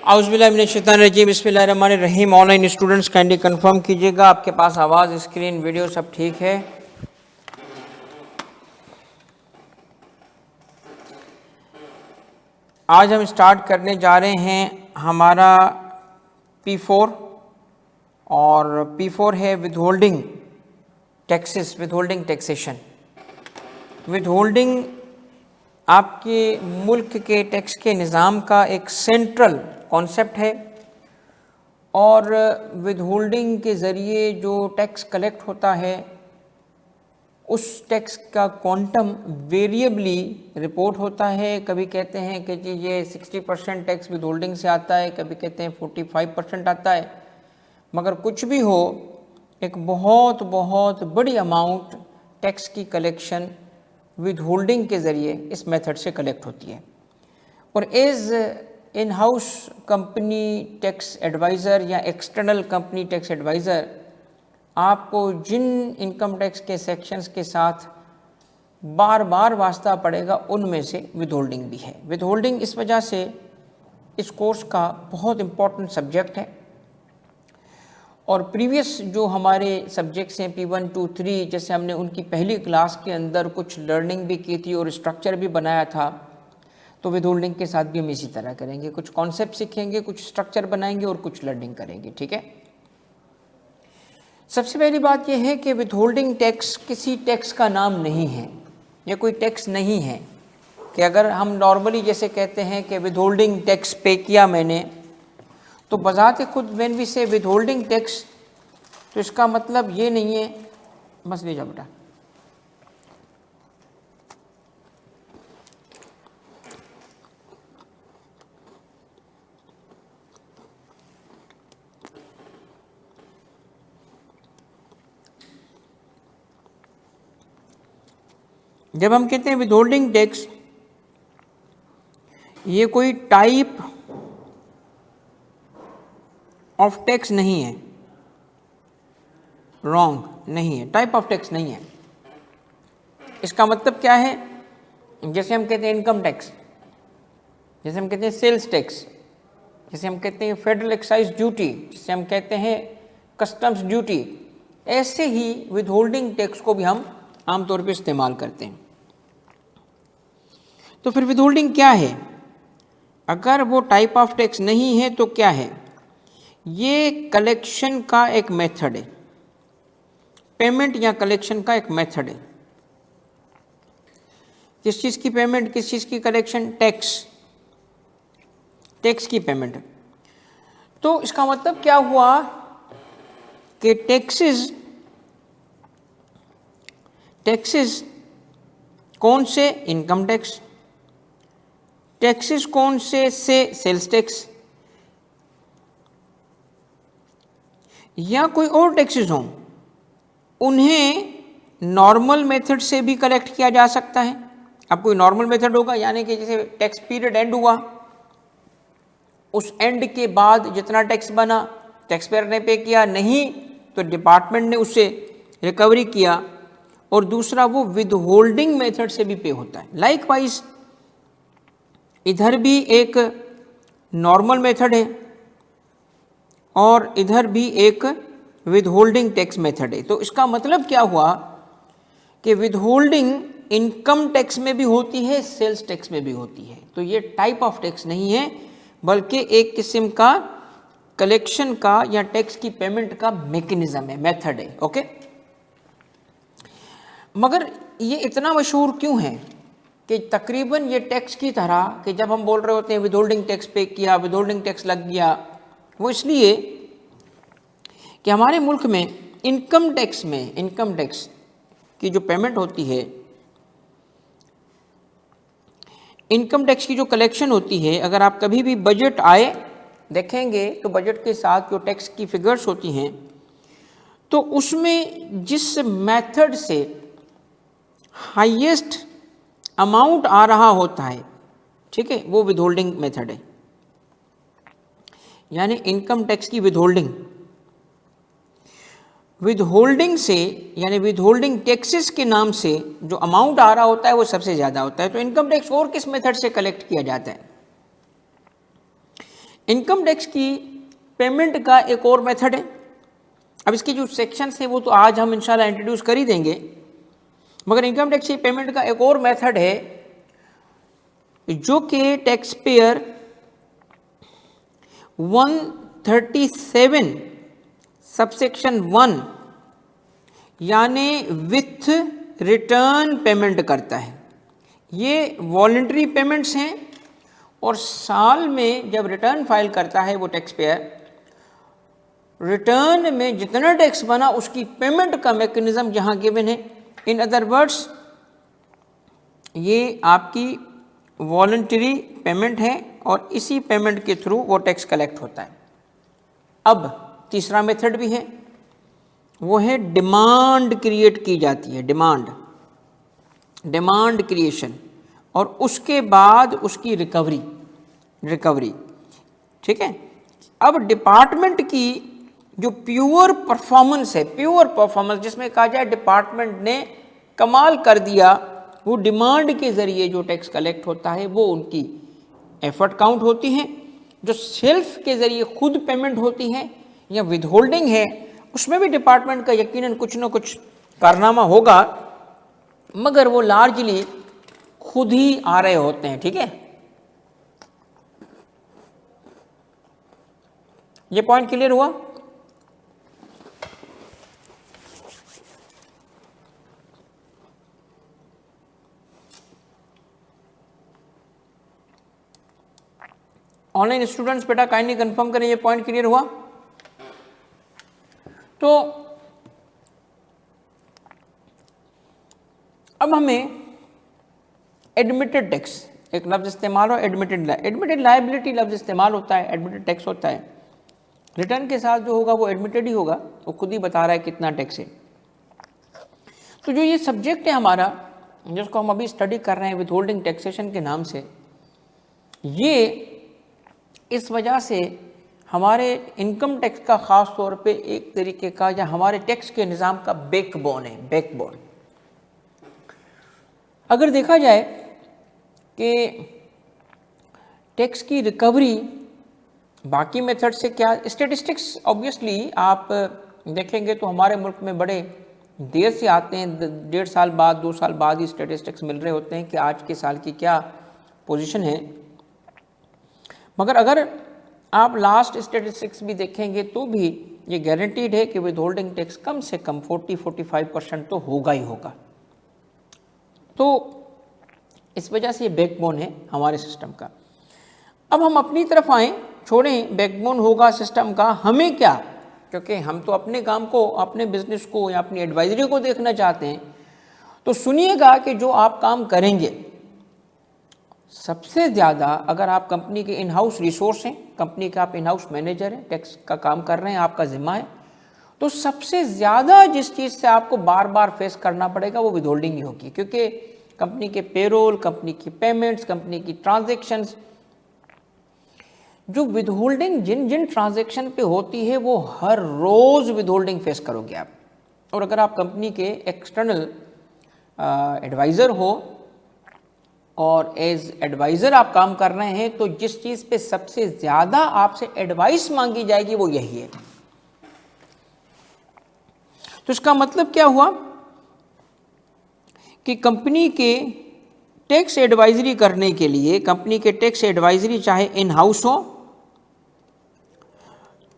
औज़ुबिल्लाहिमिनश्शैतानिर्रजीम बिस्मिल्लाहिर्रहमानिर्रहीम। Online students kindly confirm कीजिएगा आपके पास आवाज़, स्क्रीन, वीडियो सब ठीक है। आज हम स्टार्ट करने जा रहे हैं हमारा P4 और P4 है withholding taxes, withholding taxation. Withholding आपके मुल्क के टैक्स के निज़ाम का एक सेंट्रल कॉन्सेप्ट है और विदहोल्डिंग के ज़रिए जो टैक्स कलेक्ट होता है उस टैक्स का क्वांटम वेरिएबली रिपोर्ट होता है। कभी कहते हैं कि जी ये 60% टैक्स विदहोल्डिंग से आता है, कभी कहते हैं 45% आता है। मगर कुछ भी हो, एक बहुत बहुत बड़ी अमाउंट टैक्स की कलेक्शन विदहोल्डिंग के ज़रिए इस मेथड से कलेक्ट होती है। और as in house company tax adviser या एक्सटर्नल कंपनी टैक्स एडवाइज़र आपको जिन इनकम टैक्स के सेक्शंस के साथ बार बार वास्ता पड़ेगा उनमें से विदहोल्डिंग भी है। विदहोल्डिंग इस वजह से इस कोर्स का बहुत इम्पॉर्टेंट सब्जेक्ट है और प्रीवियस जो हमारे सब्जेक्ट्स हैं P1, 2, 3, जैसे हमने उनकी पहली क्लास के अंदर कुछ लर्निंग भी की थी और स्ट्रक्चर भी बनाया था, तो विदहोल्डिंग के साथ भी हम इसी तरह करेंगे। कुछ कॉन्सेप्ट सीखेंगे, कुछ स्ट्रक्चर बनाएंगे और कुछ लर्निंग करेंगे। ठीक है। सबसे पहली बात यह है कि विदहोल्डिंग टैक्स किसी टैक्स का नाम नहीं है, यह कोई टैक्स नहीं है कि अगर हम नॉर्मली जैसे कहते हैं कि विदहोल्डिंग टैक्स पे किया मैंने, तो बज़ाते खुद व्हेन वी से विदहोल्डिंग टैक्स तो इसका मतलब ये नहीं है, बस ले जाओ बेटा, जब हम कहते हैं विदहोल्डिंग टैक्स ये कोई टाइप ऑफ टैक्स नहीं है, रॉन्ग नहीं है, टाइप ऑफ टैक्स नहीं है। इसका मतलब क्या है? जैसे हम कहते हैं इनकम टैक्स, जैसे हम कहते हैं सेल्स टैक्स, जैसे हम कहते हैं फेडरल एक्साइज ड्यूटी, जैसे हम कहते हैं कस्टम्स ड्यूटी, ऐसे ही विदहोल्डिंग टैक्स को भी हम आमतौर पर इस्तेमाल करते हैं। तो फिर विदहोल्डिंग क्या है? अगर वो टाइप ऑफ टैक्स नहीं है तो क्या है? ये कलेक्शन का एक मेथड है, पेमेंट या कलेक्शन का एक मेथड है। किस चीज़ की पेमेंट, किस चीज़ की कलेक्शन? टैक्स, टैक्स की पेमेंट। तो इसका मतलब क्या हुआ कि टैक्सेस कौन से? Income tax. टैक्सेस कौन से? सेल्स टैक्स या कोई और टैक्सेस हों, उन्हें नॉर्मल मेथड से भी कलेक्ट किया जा सकता है। अब कोई नॉर्मल मेथड होगा, यानी कि जैसे टैक्स पीरियड एंड हुआ, उस एंड के बाद जितना टैक्स बना टैक्स पेयर ने पे किया, नहीं तो डिपार्टमेंट ने उससे रिकवरी किया। और दूसरा वो विदहोल्डिंग मेथड से भी पे होता है। लाइकवाइज इधर भी एक नॉर्मल मेथड है और इधर भी एक विदहोल्डिंग टैक्स मेथड है। तो इसका मतलब क्या हुआ कि विदहोल्डिंग इनकम टैक्स में भी होती है, सेल्स टैक्स में भी होती है। तो ये टाइप ऑफ टैक्स नहीं है, बल्कि एक किस्म का कलेक्शन का या टैक्स की पेमेंट का मैकेनिज्म है, मेथड है। ओके। मगर ये इतना मशहूर क्यों है कि तकरीबन ये टैक्स की तरह कि जब हम बोल रहे होते हैं विदहोल्डिंग टैक्स पे किया, विदहोल्डिंग टैक्स लग गया, वो इसलिए कि हमारे मुल्क में इनकम टैक्स की जो पेमेंट होती है, इनकम टैक्स की जो कलेक्शन होती है, अगर आप कभी भी बजट आए देखेंगे तो बजट के साथ जो टैक्स की फिगर्स होती हैं, तो उसमें जिस मेथड से हाईएस्ट अमाउंट आ रहा होता है, ठीक है, वो विदहोल्डिंग मेथड है। यानी इनकम टैक्स की विदहोल्डिंग से, यानी विदहोल्डिंग टैक्सेस के नाम से जो अमाउंट आ रहा होता है वो सबसे ज़्यादा होता है। तो इनकम टैक्स और किस मेथड से कलेक्ट किया जाता है? इनकम टैक्स की पेमेंट का एक और मेथड है। अब इसके जो सेक्शंस हैं वो तो आज हम इंशाल्लाह इंट्रोड्यूस कर ही देंगे, मगर इनकम टैक्स की पेमेंट का एक और मेथड है जो कि टैक्स पेयर 137 सबसेक्शन 1 यानी विथ रिटर्न पेमेंट करता है। ये वॉलंटरी पेमेंट्स हैं और साल में जब रिटर्न फाइल करता है वो टैक्स पेयर, रिटर्न में जितना टैक्स बना उसकी पेमेंट का मैकेनिज्म यहाँ गिवन है। इन अदर वर्ड्स ये आपकी वॉलंटरी पेमेंट है और इसी पेमेंट के थ्रू वो टैक्स कलेक्ट होता है। अब तीसरा मेथड भी है, वो है डिमांड क्रिएट की जाती है, डिमांड क्रिएशन, और उसके बाद उसकी रिकवरी। ठीक है। अब डिपार्टमेंट की जो प्योर परफॉर्मेंस है, प्योर परफॉर्मेंस जिसमें कहा जाए डिपार्टमेंट ने कमाल कर दिया, वो डिमांड के ज़रिए जो टैक्स कलेक्ट होता है वो उनकी एफर्ट काउंट होती है। जो सेल्फ के ज़रिए खुद पेमेंट होती है या विद होल्डिंग है, उसमें भी डिपार्टमेंट का यकीनन कुछ ना कुछ कारनामा होगा, मगर वो लार्जली खुद ही आ रहे होते हैं। ठीक है, ये पॉइंट क्लियर हुआ? ऑनलाइन स्टूडेंट्स बेटा काइंडली कंफर्म करें ये पॉइंट क्लियर हुआ? तो अब हमें एडमिटेड टैक्स, एक लफ्ज इस्तेमाल हो एडमिटेड लायबिलिटी लफ्ज इस्तेमाल होता है, एडमिटेड टैक्स होता है। रिटर्न के साथ जो होगा वो एडमिटेड ही होगा, वो खुद ही बता रहा है कितना टैक्स है। तो जो ये सब्जेक्ट है हमारा जिसको हम अभी स्टडी कर रहे हैं विद होल्डिंग टैक्सेशन के नाम से, ये इस वजह से हमारे इनकम टैक्स का ख़ास तौर पे एक तरीके का या हमारे टैक्स के निज़ाम का बैकबोन है, बैकबोन। अगर देखा जाए कि टैक्स की रिकवरी बाकी मेथड से क्या, स्टैटिस्टिक्स ऑब्वियसली आप देखेंगे तो हमारे मुल्क में बड़े देर से आते हैं, 1.5 साल बाद 2 साल बाद ही स्टैटिस्टिक्स मिल रहे होते हैं कि आज के साल की क्या पोजीशन है। मगर अगर आप लास्ट स्टैटिस्टिक्स भी देखेंगे तो भी ये गारंटीड है कि विद होल्डिंग टैक्स कम से कम 40-45% तो होगा ही होगा। तो इस वजह से ये बैकबोन है हमारे सिस्टम का। अब हम अपनी तरफ आएँ, छोड़ें बैकबोन होगा सिस्टम का, हमें क्या, क्योंकि हम तो अपने काम को, अपने बिजनेस को या अपनी एडवाइजरी को देखना चाहते हैं। तो सुनिएगा कि जो आप काम करेंगे, सबसे ज़्यादा अगर आप कंपनी के इन हाउस रिसोर्स हैं, कंपनी के आप इन हाउस मैनेजर हैं, टैक्स का काम कर रहे हैं, आपका जिम्मा है, तो सबसे ज़्यादा जिस चीज़ से आपको बार बार फेस करना पड़ेगा वो विद होल्डिंग ही होगी। क्योंकि कंपनी के पेरोल, कंपनी की पेमेंट्स, कंपनी की ट्रांजैक्शंस, जो विद होल्डिंग जिन जिन ट्रांजैक्शन पे होती है वो हर रोज़ विद होल्डिंग फेस करोगे आप। और अगर आप कंपनी के एक्सटर्नल एडवाइज़र हो और एज एडवाइज़र आप काम कर रहे हैं, तो जिस चीज़ पे सबसे ज़्यादा आपसे एडवाइस मांगी जाएगी वो यही है। तो इसका मतलब क्या हुआ कि कंपनी के टैक्स एडवाइजरी करने के लिए, कंपनी के टैक्स एडवाइजरी चाहे इन हाउस हो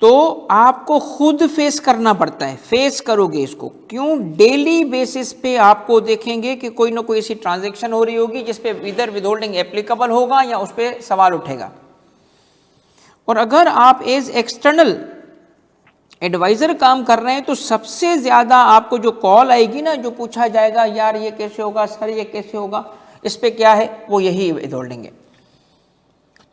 तो आपको खुद फेस करना पड़ता है, फेस करोगे इसको। क्यों? डेली बेसिस पे आपको देखेंगे कि कोई ना कोई ऐसी ट्रांजैक्शन हो रही होगी जिस पे इधर विद होल्डिंग एप्लीकेबल होगा या उस पर सवाल उठेगा। और अगर आप एज एक्सटर्नल एडवाइज़र काम कर रहे हैं तो सबसे ज़्यादा आपको जो कॉल आएगी ना, जो पूछा जाएगा यार ये कैसे होगा, सर ये कैसे होगा, इस पे क्या है, वो यही विद होल्डिंग है।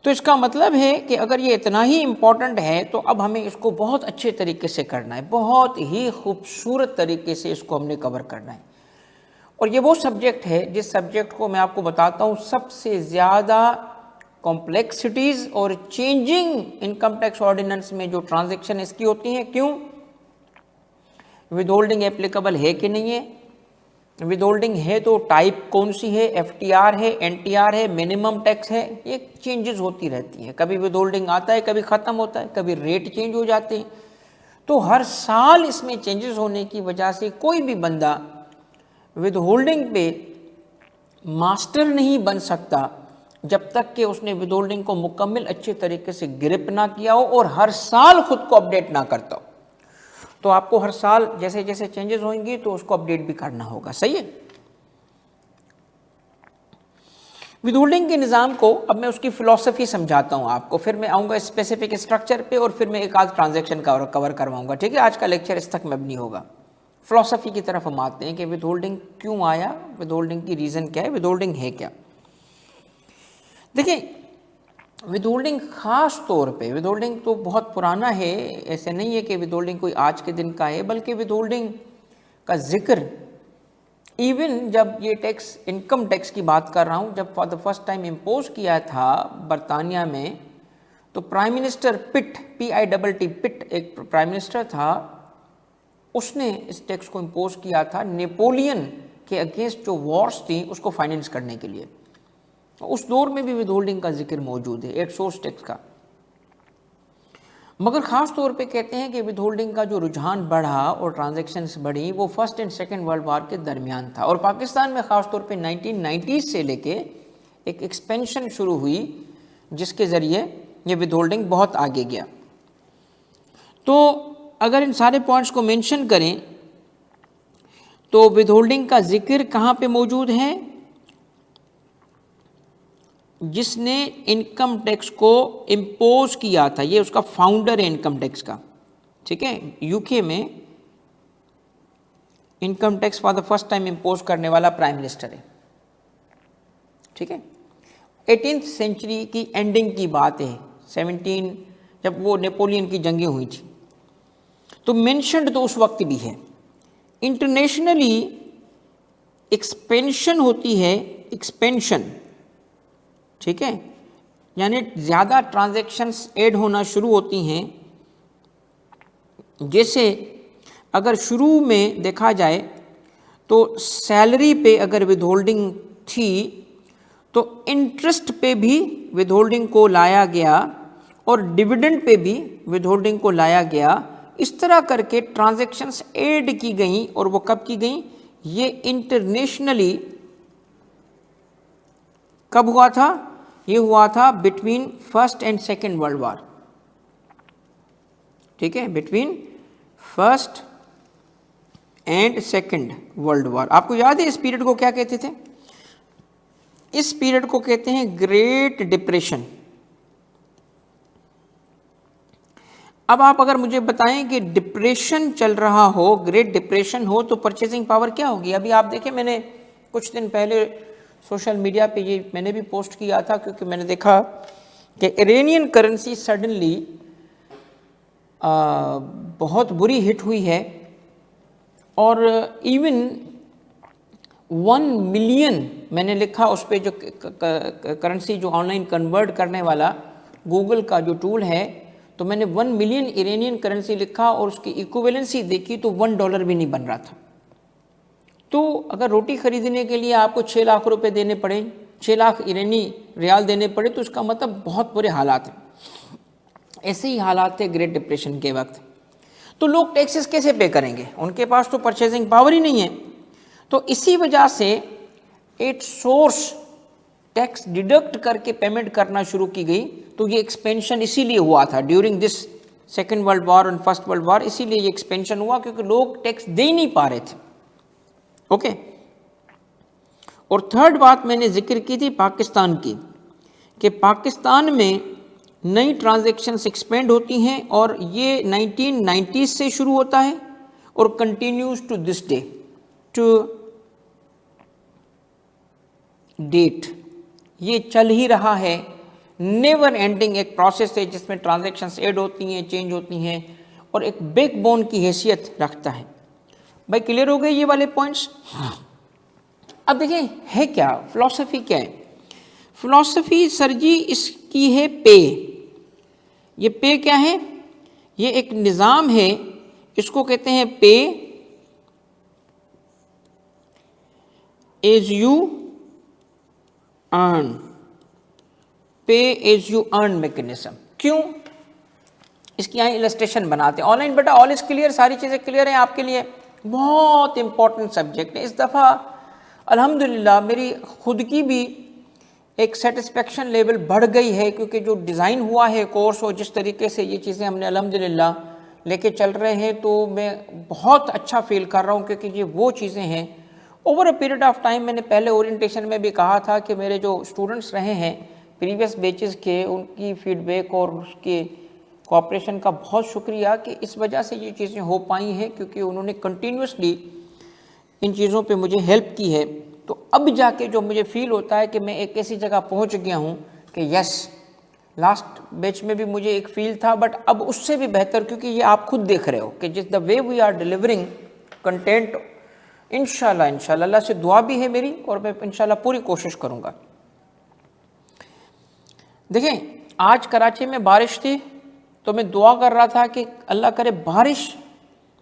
तो इसका मतलब है कि अगर ये इतना ही इम्पॉर्टेंट है तो अब हमें इसको बहुत अच्छे तरीके से करना है, बहुत ही खूबसूरत तरीके से इसको हमने कवर करना है। और ये वो सब्जेक्ट है जिस सब्जेक्ट को मैं आपको बताता हूँ सबसे ज़्यादा कॉम्प्लेक्सिटीज़ और चेंजिंग इनकम टैक्स ऑर्डिनेंस में जो ट्रांजैक्शन इसकी होती हैं। क्यों? विद होल्डिंग एप्लीकेबल है कि नहीं है, विद होल्डिंग है तो टाइप कौन सी है, एफटीआर है, एनटीआर है, मिनिमम टैक्स है, ये चेंजेस होती रहती है। कभी विद होल्डिंग आता है, कभी ख़त्म होता है, कभी रेट चेंज हो जाते हैं। तो हर साल इसमें चेंजेस होने की वजह से कोई भी बंदा विद होल्डिंग पे मास्टर नहीं बन सकता जब तक कि उसने विद होल्डिंग को मुकम्मल अच्छे तरीके से ग्रिप ना किया हो और हर साल खुद को अपडेट ना करता हो। तो आपको हर साल जैसे जैसे चेंजेस होंगी तो उसको अपडेट भी करना होगा। सही है। विद होल्डिंग के निज़ाम को अब मैं उसकी फ़िलॉसफी समझाता हूँ आपको, फिर मैं आऊँगा स्पेसिफिक स्ट्रक्चर पे और फिर मैं एक आध ट्रांजैक्शन कवर करवाऊँगा। ठीक है, आज का लेक्चर इस तक मबनी होगा। फ़िलॉसफी की तरफ हम आते हैं कि विद होल्डिंग क्यों आया, विद होल्डिंग की रीज़न क्या है, विद होल्डिंग है क्या। देखिए, विद होल्डिंग ख़ास तौर पे, विद होल्डिंग तो बहुत पुराना है, ऐसे नहीं है कि विद होल्डिंग कोई आज के दिन का है, बल्कि विद होल्डिंग का जिक्र इवन जब ये टैक्स, इनकम टैक्स की बात कर रहा हूँ, जब for the first time impose किया था बरतानिया में, तो प्राइम मिनिस्टर पिट, PITT पिट एक प्राइम मिनिस्टर था, उसने इस टैक्स को इम्पोज किया था नेपोलियन के अगेंस्ट जो वॉर्स थी उसको फाइनेंस करने के लिए। उस दौर में भी विद होल्डिंग का जिक्र मौजूद है, एट सोर्स टैक्स का। मगर ख़ास तौर पे कहते हैं कि विद होल्डिंग का जो रुझान बढ़ा और ट्रांजैक्शंस बढ़ी वो first and second world war के दरमियान था, और पाकिस्तान में ख़ास तौर पे 1990s से लेके एक एक्सपेंशन शुरू हुई जिसके ज़रिए ये विद होल्डिंग बहुत आगे गया। तो अगर इन सारे पॉइंट्स को मेंशन करें तो विद होल्डिंग का जिक्र कहाँ पे मौजूद है, जिसने इनकम टैक्स को इम्पोज किया था, ये उसका फाउंडर है इनकम टैक्स का। ठीक है, यूके में income tax for the first time impose करने वाला प्राइम मिनिस्टर है। ठीक है, 18th सेंचुरी की एंडिंग की बात है, 17 जब वो नेपोलियन की जंगें हुई थी, तो मेंशन्ड तो उस वक्त भी है। इंटरनेशनली एक्सपेंशन होती है, एक्सपेंशन, ठीक है, यानी ज़्यादा ट्रांजैक्शंस ऐड होना शुरू होती हैं। जैसे अगर शुरू में देखा जाए तो सैलरी पे अगर विद होल्डिंग थी तो इंटरेस्ट पे भी विद होल्डिंग को लाया गया और डिविडेंड पे भी विद होल्डिंग को लाया गया। इस तरह करके ट्रांजैक्शंस ऐड की गई, और वो कब की गई, ये इंटरनेशनली कब हुआ था, ये हुआ था between first and second world war. ठीक है, between first and second world war. आपको याद है इस पीरियड को क्या कहते थे? इस पीरियड को कहते हैं ग्रेट डिप्रेशन। अब आप अगर मुझे बताएं कि डिप्रेशन चल रहा हो, ग्रेट डिप्रेशन हो, तो परचेजिंग पावर क्या होगी? अभी आप देखें, मैंने कुछ दिन पहले सोशल मीडिया पे ये मैंने भी पोस्ट किया था, क्योंकि मैंने देखा कि इरानियन करेंसी सडनली बहुत बुरी हिट हुई है, और इवन 1 मिलियन मैंने लिखा उस पर, जो करेंसी जो ऑनलाइन कन्वर्ट करने वाला गूगल का जो टूल है, तो मैंने 1 मिलियन इरानियन करेंसी लिखा और उसकी इक्विवेलेंसी देखी तो $1 भी नहीं बन रहा था। तो अगर रोटी खरीदने के लिए आपको 6 लाख रुपए देने पड़े, 6 लाख ईरानी रियाल देने पड़े, तो इसका मतलब बहुत बुरे हालात हैं। ऐसे ही हालात थे ग्रेट डिप्रेशन के वक्त। तो लोग टैक्सेस कैसे पे करेंगे? उनके पास तो परचेजिंग पावर ही नहीं है। तो इसी वजह से एट सोर्स टैक्स डिडक्ट करके पेमेंट करना शुरू की गई। तो ये एक्सपेंशन इसीलिए हुआ था during this second world war and first world war, इसीलिए ये एक्सपेंशन हुआ क्योंकि लोग टैक्स दे ही नहीं पा रहे थे। ओके, और थर्ड बात मैंने जिक्र की थी पाकिस्तान की, कि पाकिस्तान में नई ट्रांजैक्शंस एक्सपेंड होती हैं, और ये 1990s से शुरू होता है और continues to this day, to date ये चल ही रहा है। नेवर एंडिंग एक प्रोसेस है जिसमें ट्रांजैक्शंस ऐड होती हैं, चेंज होती हैं, और एक बैकबोन की हैसियत रखता है। भाई क्लियर हो गए ये वाले पॉइंट्स? अब देखिए है क्या, फिलॉसफी क्या है? फिलॉसफी सर जी इसकी है पे। ये पे क्या है? ये एक निज़ाम है, इसको कहते हैं पे। एज यू अर्न, पे एज यू अर्न मैकेनिज्म। क्यों? इसकी यहाँ इलस्ट्रेशन बनाते हैं। ऑनलाइन बेटा ऑल इज क्लियर, सारी चीज़ें क्लियर हैं आपके लिए। बहुत इंपॉर्टेंट सब्जेक्ट है। इस दफ़ा अल्हम्दुलिल्लाह मेरी खुद की भी एक सेटिस्फेक्शन लेवल बढ़ गई है, क्योंकि जो डिज़ाइन हुआ है कोर्स और जिस तरीके से ये चीज़ें हमने अल्हम्दुलिल्लाह लेके चल रहे हैं, तो मैं बहुत अच्छा फील कर रहा हूँ, क्योंकि ये वो चीज़ें हैं over a period of time. मैंने पहले ओरिएंटेशन में भी कहा था कि मेरे जो स्टूडेंट्स रहे हैं प्रीवियस बैचेस के, उनकी फीडबैक और उसके कोऑपरेशन का बहुत शुक्रिया कि इस वजह से ये चीज़ें हो पाई हैं, क्योंकि उन्होंने कंटिन्यूसली इन चीज़ों पे मुझे हेल्प की है। तो अब जाके जो मुझे फील होता है कि मैं एक ऐसी जगह पहुंच गया हूं कि यस, लास्ट बैच में भी मुझे एक फील था, बट अब उससे भी बेहतर, क्योंकि ये आप खुद देख रहे हो कि जिस the way we are delivering content, इंशाल्लाह अल्लाह से दुआ भी है मेरी और मैं इंशाल्लाह पूरी कोशिश करूँगा। देखें, आज कराची में बारिश थी, तो मैं दुआ कर रहा था कि अल्लाह करे बारिश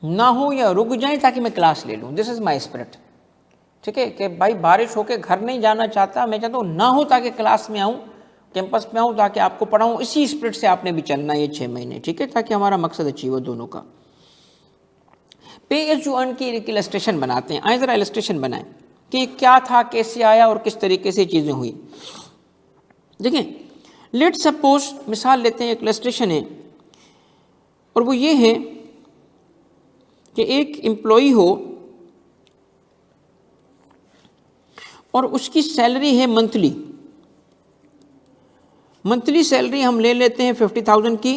ना हो या रुक जाए ताकि मैं क्लास ले लूँ। This is my spirit. ठीक है कि भाई बारिश होके घर नहीं जाना चाहता, मैं चाहता हूँ ना हो ताकि क्लास में आऊँ, कैंपस में आऊँ, ताकि आपको पढ़ाऊँ। इसी स्पिरिट से आपने भी चलना है ये 6 महीने, ठीक है, ताकि हमारा मकसद अचीव हो दोनों का। पे एज यू अर्न की एक इलस्ट्रेशन बनाते हैं। आए ज़रा इलस्ट्रेशन बनाएं कि क्या था, कैसे आया और किस तरीके से चीज़ें हुई। देखें, लेट सपोज मिसाल लेते हैं, एक इलस्ट्रेशन है और वो ये है कि एक एम्प्लॉई हो और उसकी सैलरी है मंथली सैलरी हम ले लेते हैं 50,000 की,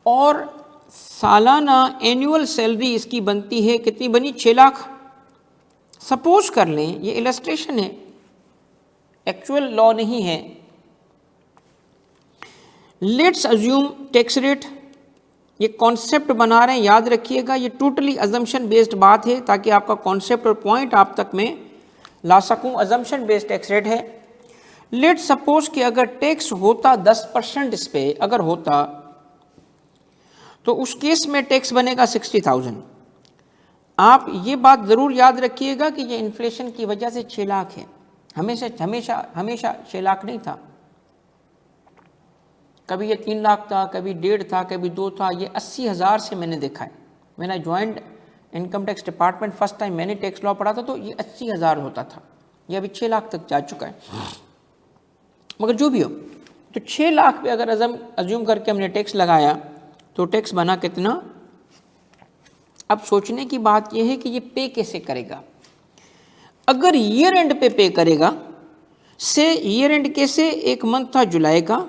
और सालाना एनुअल सैलरी इसकी बनती है, कितनी बनी? 6 लाख। सपोज कर लें, ये इलस्ट्रेशन है, एक्चुअल लॉ नहीं है। लेट्स अज्यूम टैक्स रेट, ये कॉन्सेप्ट बना रहे हैं, याद रखिएगा ये टोटली अजम्पशन बेस्ड बात है, ताकि आपका कॉन्सेप्ट और पॉइंट आप तक में ला सकूं। अजम्पशन बेस्ड टैक्स रेट है। लेट सपोज कि अगर टैक्स होता 10% इस पे अगर होता, तो उस केस में टैक्स बनेगा 60,000। आप ये बात ज़रूर याद रखिएगा कि ये इन्फ्लेशन की वजह से 6 लाख है, हमेशा 6 लाख नहीं था। कभी ये 3 लाख था, कभी 1.5 था, कभी 2 था। ये 80,000 से मैंने देखा है। मैंने joint income tax department first time मैंने टैक्स लॉ पढ़ा था, तो ये 80,000 होता था। ये अभी 6 लाख तक जा चुका है। मगर जो भी हो, तो 6 लाख पे अगर अज्यूम करके हमने टैक्स लगाया, तो टैक्स बना कितना? अब सोचने की बात यह है कि ये पे कैसे करेगा। अगर ईयर एंड पे करेगा, से ईयर एंड कैसे, एक मंथ था जुलाई का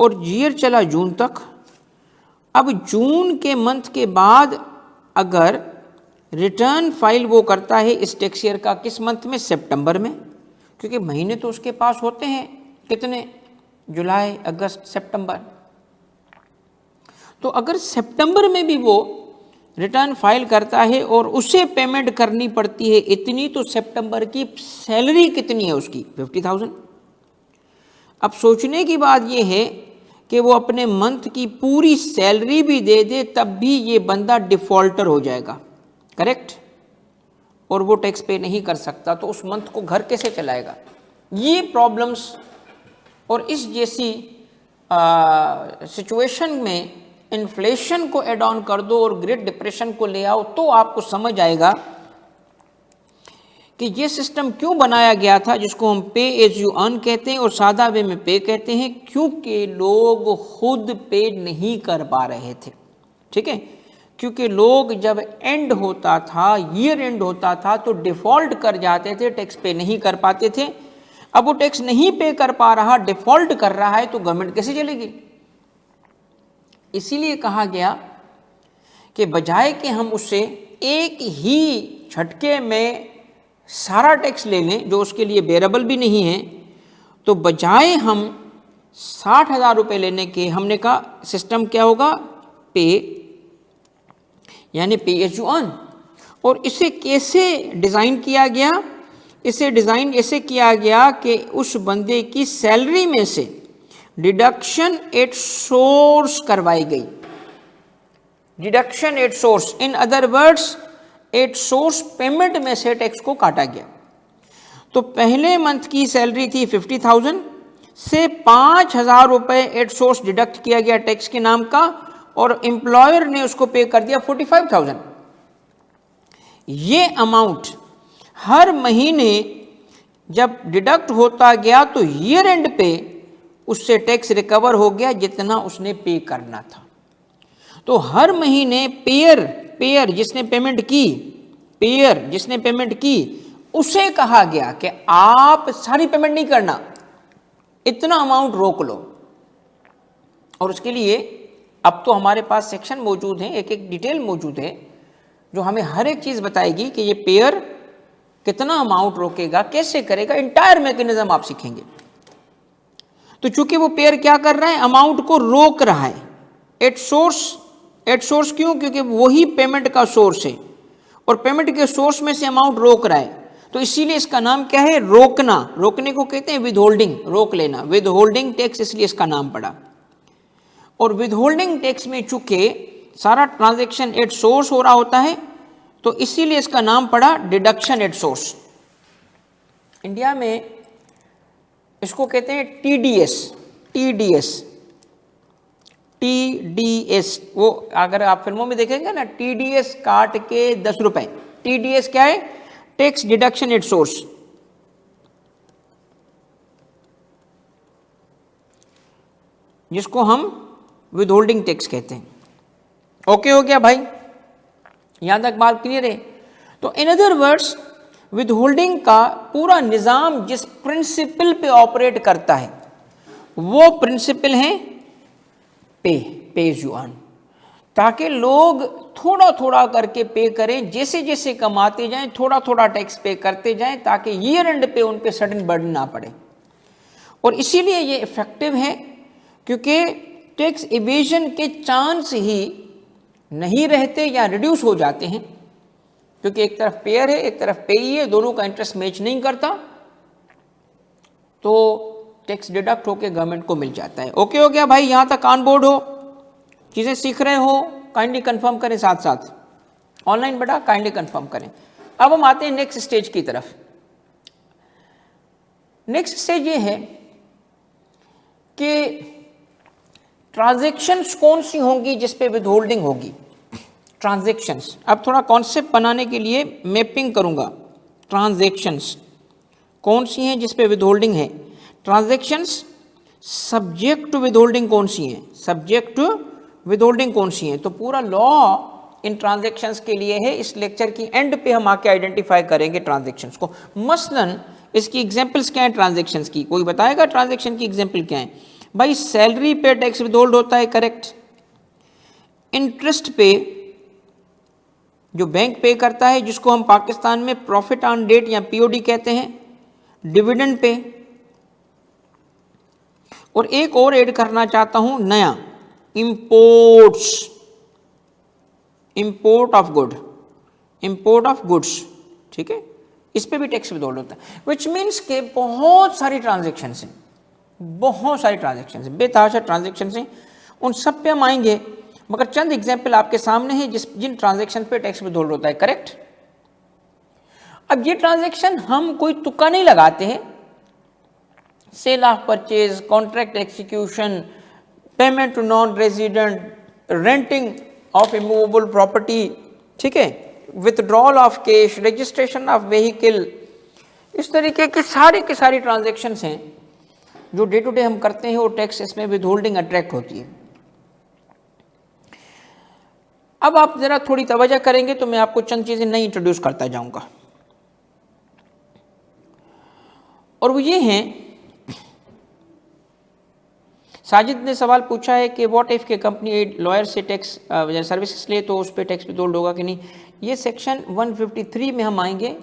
और ईयर चला जून तक। अब जून के मंथ के बाद अगर रिटर्न फाइल वो करता है इस टैक्स ईयर का, किस मंथ में? सितंबर में, क्योंकि महीने तो उसके पास होते हैं कितने? जुलाई, अगस्त, सितंबर। तो अगर सितंबर में भी वो रिटर्न फाइल करता है और उसे पेमेंट करनी पड़ती है इतनी, तो सितंबर की सैलरी कितनी है उसकी? 50,000। अब सोचने की बात यह है कि वो अपने मंथ की पूरी सैलरी भी दे दे, तब भी ये बंदा डिफॉल्टर हो जाएगा, करेक्ट? और वो टैक्स पे नहीं कर सकता, तो उस मंथ को घर कैसे चलाएगा? ये प्रॉब्लम्स और इस जैसी सिचुएशन में इन्फ्लेशन को एड ऑन कर दो और ग्रेट डिप्रेशन को ले आओ, तो आपको समझ आएगा कि ये सिस्टम क्यों बनाया गया था, जिसको हम पे एज यू अर्न कहते हैं और सादा वे में पे कहते हैं, क्योंकि लोग खुद पे नहीं कर पा रहे थे। ठीक है, क्योंकि लोग जब एंड होता था, ईयर एंड होता था, तो डिफ़ॉल्ट कर जाते थे, टैक्स पे नहीं कर पाते थे। अब वो टैक्स नहीं पे कर पा रहा, डिफ़ॉल्ट कर रहा है, तो गवर्नमेंट कैसे चलेगी? इसीलिए कहा गया कि बजाय कि हम उससे एक ही झटके में सारा टैक्स ले लें, जो उसके लिए बेरेबल भी नहीं है, तो बजाय हम 60,000 रुपये लेने के, हमने कहा सिस्टम क्या होगा? पे, यानी पे एज यू अर्न। और इसे कैसे डिज़ाइन किया गया? इसे डिज़ाइन ऐसे किया गया कि उस बंदे की सैलरी में से डिडक्शन एट सोर्स करवाई गई। Deduction at source, in other words, at source payment में से टैक्स को काटा गया। तो पहले मंथ की सैलरी थी 50,000 से 5,000 रुपये एट सोर्स डिडक्ट किया गया टैक्स के नाम का और एम्प्लॉयर ने उसको पे कर दिया 45,000। ये अमाउंट हर महीने जब डिडक्ट होता गया तो ईयर एंड पे उससे टैक्स रिकवर हो गया जितना उसने पे करना था। तो हर महीने पेयर जिसने पेमेंट की उसे कहा गया कि आप सारी पेमेंट नहीं करना, इतना अमाउंट रोक लो। और उसके लिए अब तो हमारे पास सेक्शन मौजूद है, एक एक डिटेल मौजूद है जो हमें हर एक चीज बताएगी कि ये पेयर कितना अमाउंट रोकेगा, कैसे करेगा, इंटायर मैकेनिज्म आप सीखेंगे। तो चूंकि वो पेयर क्या कर रहा है, अमाउंट को रोक रहा है एट सोर्स क्यों? क्योंकि वही पेमेंट का सोर्स है और पेमेंट के सोर्स में से अमाउंट रोक रहा है, तो इसीलिए इसका नाम क्या है, रोकना। रोकने को कहते हैं विदहोल्डिंग, रोक लेना, विदहोल्डिंग टैक्स, इसलिए इसका नाम पड़ा। और विदहोल्डिंग टैक्स में चूंकि सारा ट्रांजैक्शन एट सोर्स हो रहा होता है तो इसीलिए इसका नाम पड़ा डिडक्शन एट सोर्स। इंडिया में इसको कहते हैं टीडीएस। वो अगर आप फिल्मों में देखेंगे ना, टीडीएस काट के 10 रुपए, टीडीएस क्या है, टैक्स डिडक्शन एट सोर्स। जिसको हम विदहोल्डिंग टैक्स कहते हैं। ओके हो गया भाई, यहां तक बात क्लियर है? तो इन अदर वर्ड्स विदहोल्डिंग का पूरा निजाम जिस प्रिंसिपल पे ऑपरेट करता है वो प्रिंसिपल है पे एज यू अर्न, ताकि लोग थोड़ा थोड़ा करके पे करें, जैसे जैसे कमाते जाएं थोड़ा थोड़ा टैक्स पे करते जाएं, ताकि ईयर एंड पे उन पे सडन बर्डन ना पड़े। और इसीलिए ये इफेक्टिव है क्योंकि टैक्स इवेजन के चांस ही नहीं रहते या रिड्यूस हो जाते हैं, क्योंकि एक तरफ पेयर है एक तरफ पेई है, दोनों का इंटरेस्ट मैच नहीं करता, तो टैक्स डिडक्ट होकर गवर्नमेंट को मिल जाता है। ओके हो गया भाई, यहां तक ऑन बोर्ड हो, चीजें सीख रहे हो? काइंडली कंफर्म करें, साथ साथ ऑनलाइन बेटा काइंडली कंफर्म करें। अब हम आते हैं नेक्स्ट स्टेज की तरफ। नेक्स्ट स्टेज ये है कि ट्रांजैक्शंस कौन सी होंगी जिस पे विदहोल्डिंग होगी। ट्रांजैक्शंस, अब थोड़ा कॉन्सेप्ट बनाने के लिए मैपिंग करूंगा। ट्रांजैक्शंस कौन सी हैं जिस पे विदहोल्डिंग है, ट्रांजैक्शंस सब्जेक्ट टू विदहोल्डिंग कौन सी हैं, सब्जेक्ट टू विदहोल्डिंग कौन सी हैं। तो पूरा लॉ इन ट्रांजैक्शंस के लिए है। इस लेक्चर की एंड पे हम आके आइडेंटिफाई करेंगे ट्रांजैक्शंस को। मसलन इसकी एग्जांपल्स क्या है ट्रांजैक्शंस की, कोई बताएगा ट्रांजैक्शन की एग्जांपल क्या है? भाई सैलरी पे टैक्स विदहोल्ड होता है, करेक्ट। इंटरेस्ट पे जो बैंक पे करता है, जिसको हम पाकिस्तान में प्रॉफिट ऑन डेट या पीओडी कहते हैं, डिविडेंड पे। और एक और ऐड करना चाहता हूं नया, इंपोर्ट्स, इंपोर्ट ऑफ गुड्स, ठीक है, इस पे भी टैक्स विदहोल्ड होता है। विच मीन्स के बहुत सारी ट्रांजैक्शंस हैं, बहुत सारी ट्रांजैक्शंस हैं, बेतहाशा ट्रांजैक्शंस हैं, उन सब पे हम आएंगे, मगर चंद एग्जाम्पल आपके सामने हैं जिन ट्रांजैक्शन पे टैक्स विदहोल्ड होता है, करेक्ट। अब ये ट्रांजैक्शन हम कोई तुक्का नहीं लगाते हैं, sale of purchase, contract execution, payment to non resident, renting of immovable property, ठीक है, withdrawal of cash, registration of vehicle, इस तरीके की सारी ट्रांजैक्शंस हैं जो डे टू डे हम करते हैं, और टैक्स इसमें विदहोल्डिंग अट्रैक्ट होती है। अब आप जरा थोड़ी तवज्जो करेंगे तो मैं आपको चंद चीजें नई इंट्रोड्यूस करता जाऊंगा, और वो ये हैं। साजिद ने सवाल पूछा है कि व्हाट इफ के कंपनी लॉयर से टैक्स सर्विसेज ले तो उस पर टैक्स विदहोल्ड होगा कि नहीं। ये सेक्शन 153 में हम आएंगे,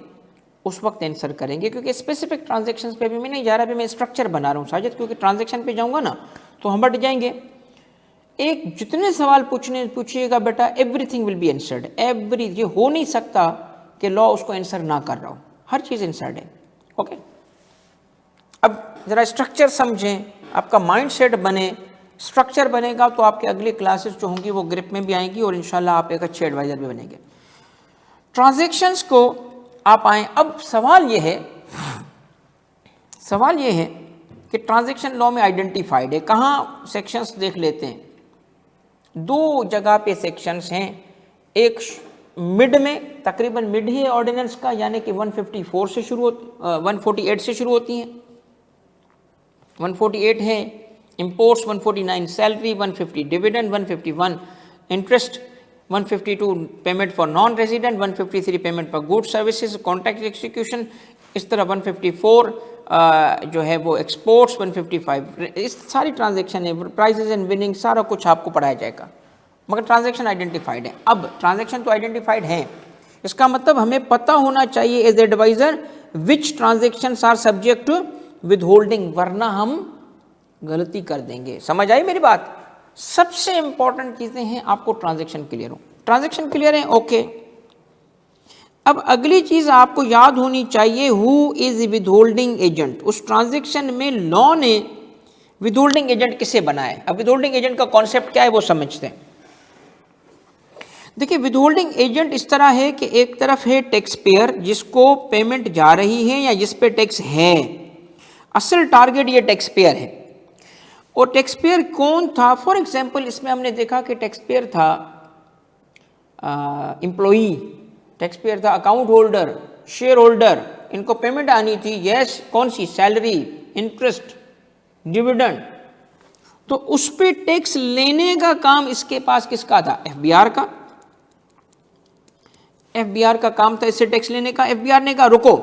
उस वक्त आंसर करेंगे, क्योंकि स्पेसिफिक ट्रांजैक्शंस पे भी मैं नहीं जा रहा, अभी मैं स्ट्रक्चर बना रहा हूँ साजिद, क्योंकि ट्रांजैक्शन पे जाऊंगा ना तो हम बढ़ जाएंगे। एक जितने सवाल पूछिएगा बेटा, एवरीथिंग विल बी आंसर्ड, ये हो नहीं सकता कि लॉ उसको आंसर ना कर रहा हो, हर चीज आंसर्ड है। ओके, अब जरा स्ट्रक्चर समझें, आपका माइंडसेट बने, स्ट्रक्चर बनेगा तो आपके अगली क्लासेस जो होंगी वो ग्रिप में भी आएंगी और इंशाल्लाह आप एक अच्छे एडवाइजर भी बनेंगे। ट्रांजैक्शंस को आप आए, अब सवाल ये है कि ट्रांजैक्शन लॉ में आइडेंटिफाइड है, कहाँ सेक्शंस देख लेते हैं। दो जगह पे सेक्शंस हैं, एक मिड में, तकरीबन मिड ही है ऑर्डिनेंस का, यानी कि 154 से शुरू 148 से शुरू होती हैं। 148 है imports, 149 salary, 150 dividend, 151 interest, 152 payment for non resident, 153 payment for goods services, contract execution, इस तरह 154 जो है वो एक्सपोर्ट्स, 155 इस सारी ट्रांजैक्शन है, प्राइजेज एंड विनिंग सारा कुछ आपको पढ़ाया जाएगा, मगर ट्रांजैक्शन आइडेंटिफाइड है। अब ट्रांजैक्शन तो आइडेंटिफाइड है, इसका मतलब हमें पता होना चाहिए as adviser which transactions are subject to withholding, वरना हम गलती कर देंगे। समझ आई मेरी बात? सबसे इंपॉर्टेंट चीजें हैं, आपको ट्रांजैक्शन क्लियर हो, ट्रांजैक्शन क्लियर है, ओके। अब अगली चीज आपको याद होनी चाहिए, हु इज विदहोल्डिंग एजेंट। उस ट्रांजैक्शन में लॉ ने विदहोल्डिंग एजेंट किसे बनाया। अब विदहोल्डिंग एजेंट का कॉन्सेप्ट क्या है वो समझते हैं। देखिए, विदहोल्डिंग एजेंट इस तरह है कि एक तरफ है टैक्स पेयर जिसको पेमेंट जा रही है या जिस पे टैक्स है, असल टारगेट ये टैक्स पेयर है। और टैक्स पेयर कौन था? फॉर एग्जांपल इसमें हमने देखा कि टैक्स पेयर था एम्प्लॉई, टैक्स पेयर था अकाउंट होल्डर, शेयर होल्डर, इनको पेमेंट आनी थी, यस, कौन सी? Salary, interest, dividend. तो उस पे टैक्स लेने का काम इसके पास किसका था? एफबीआर का। एफबीआर का काम था इससे टैक्स लेने का। एफबीआर ने कहा रुको,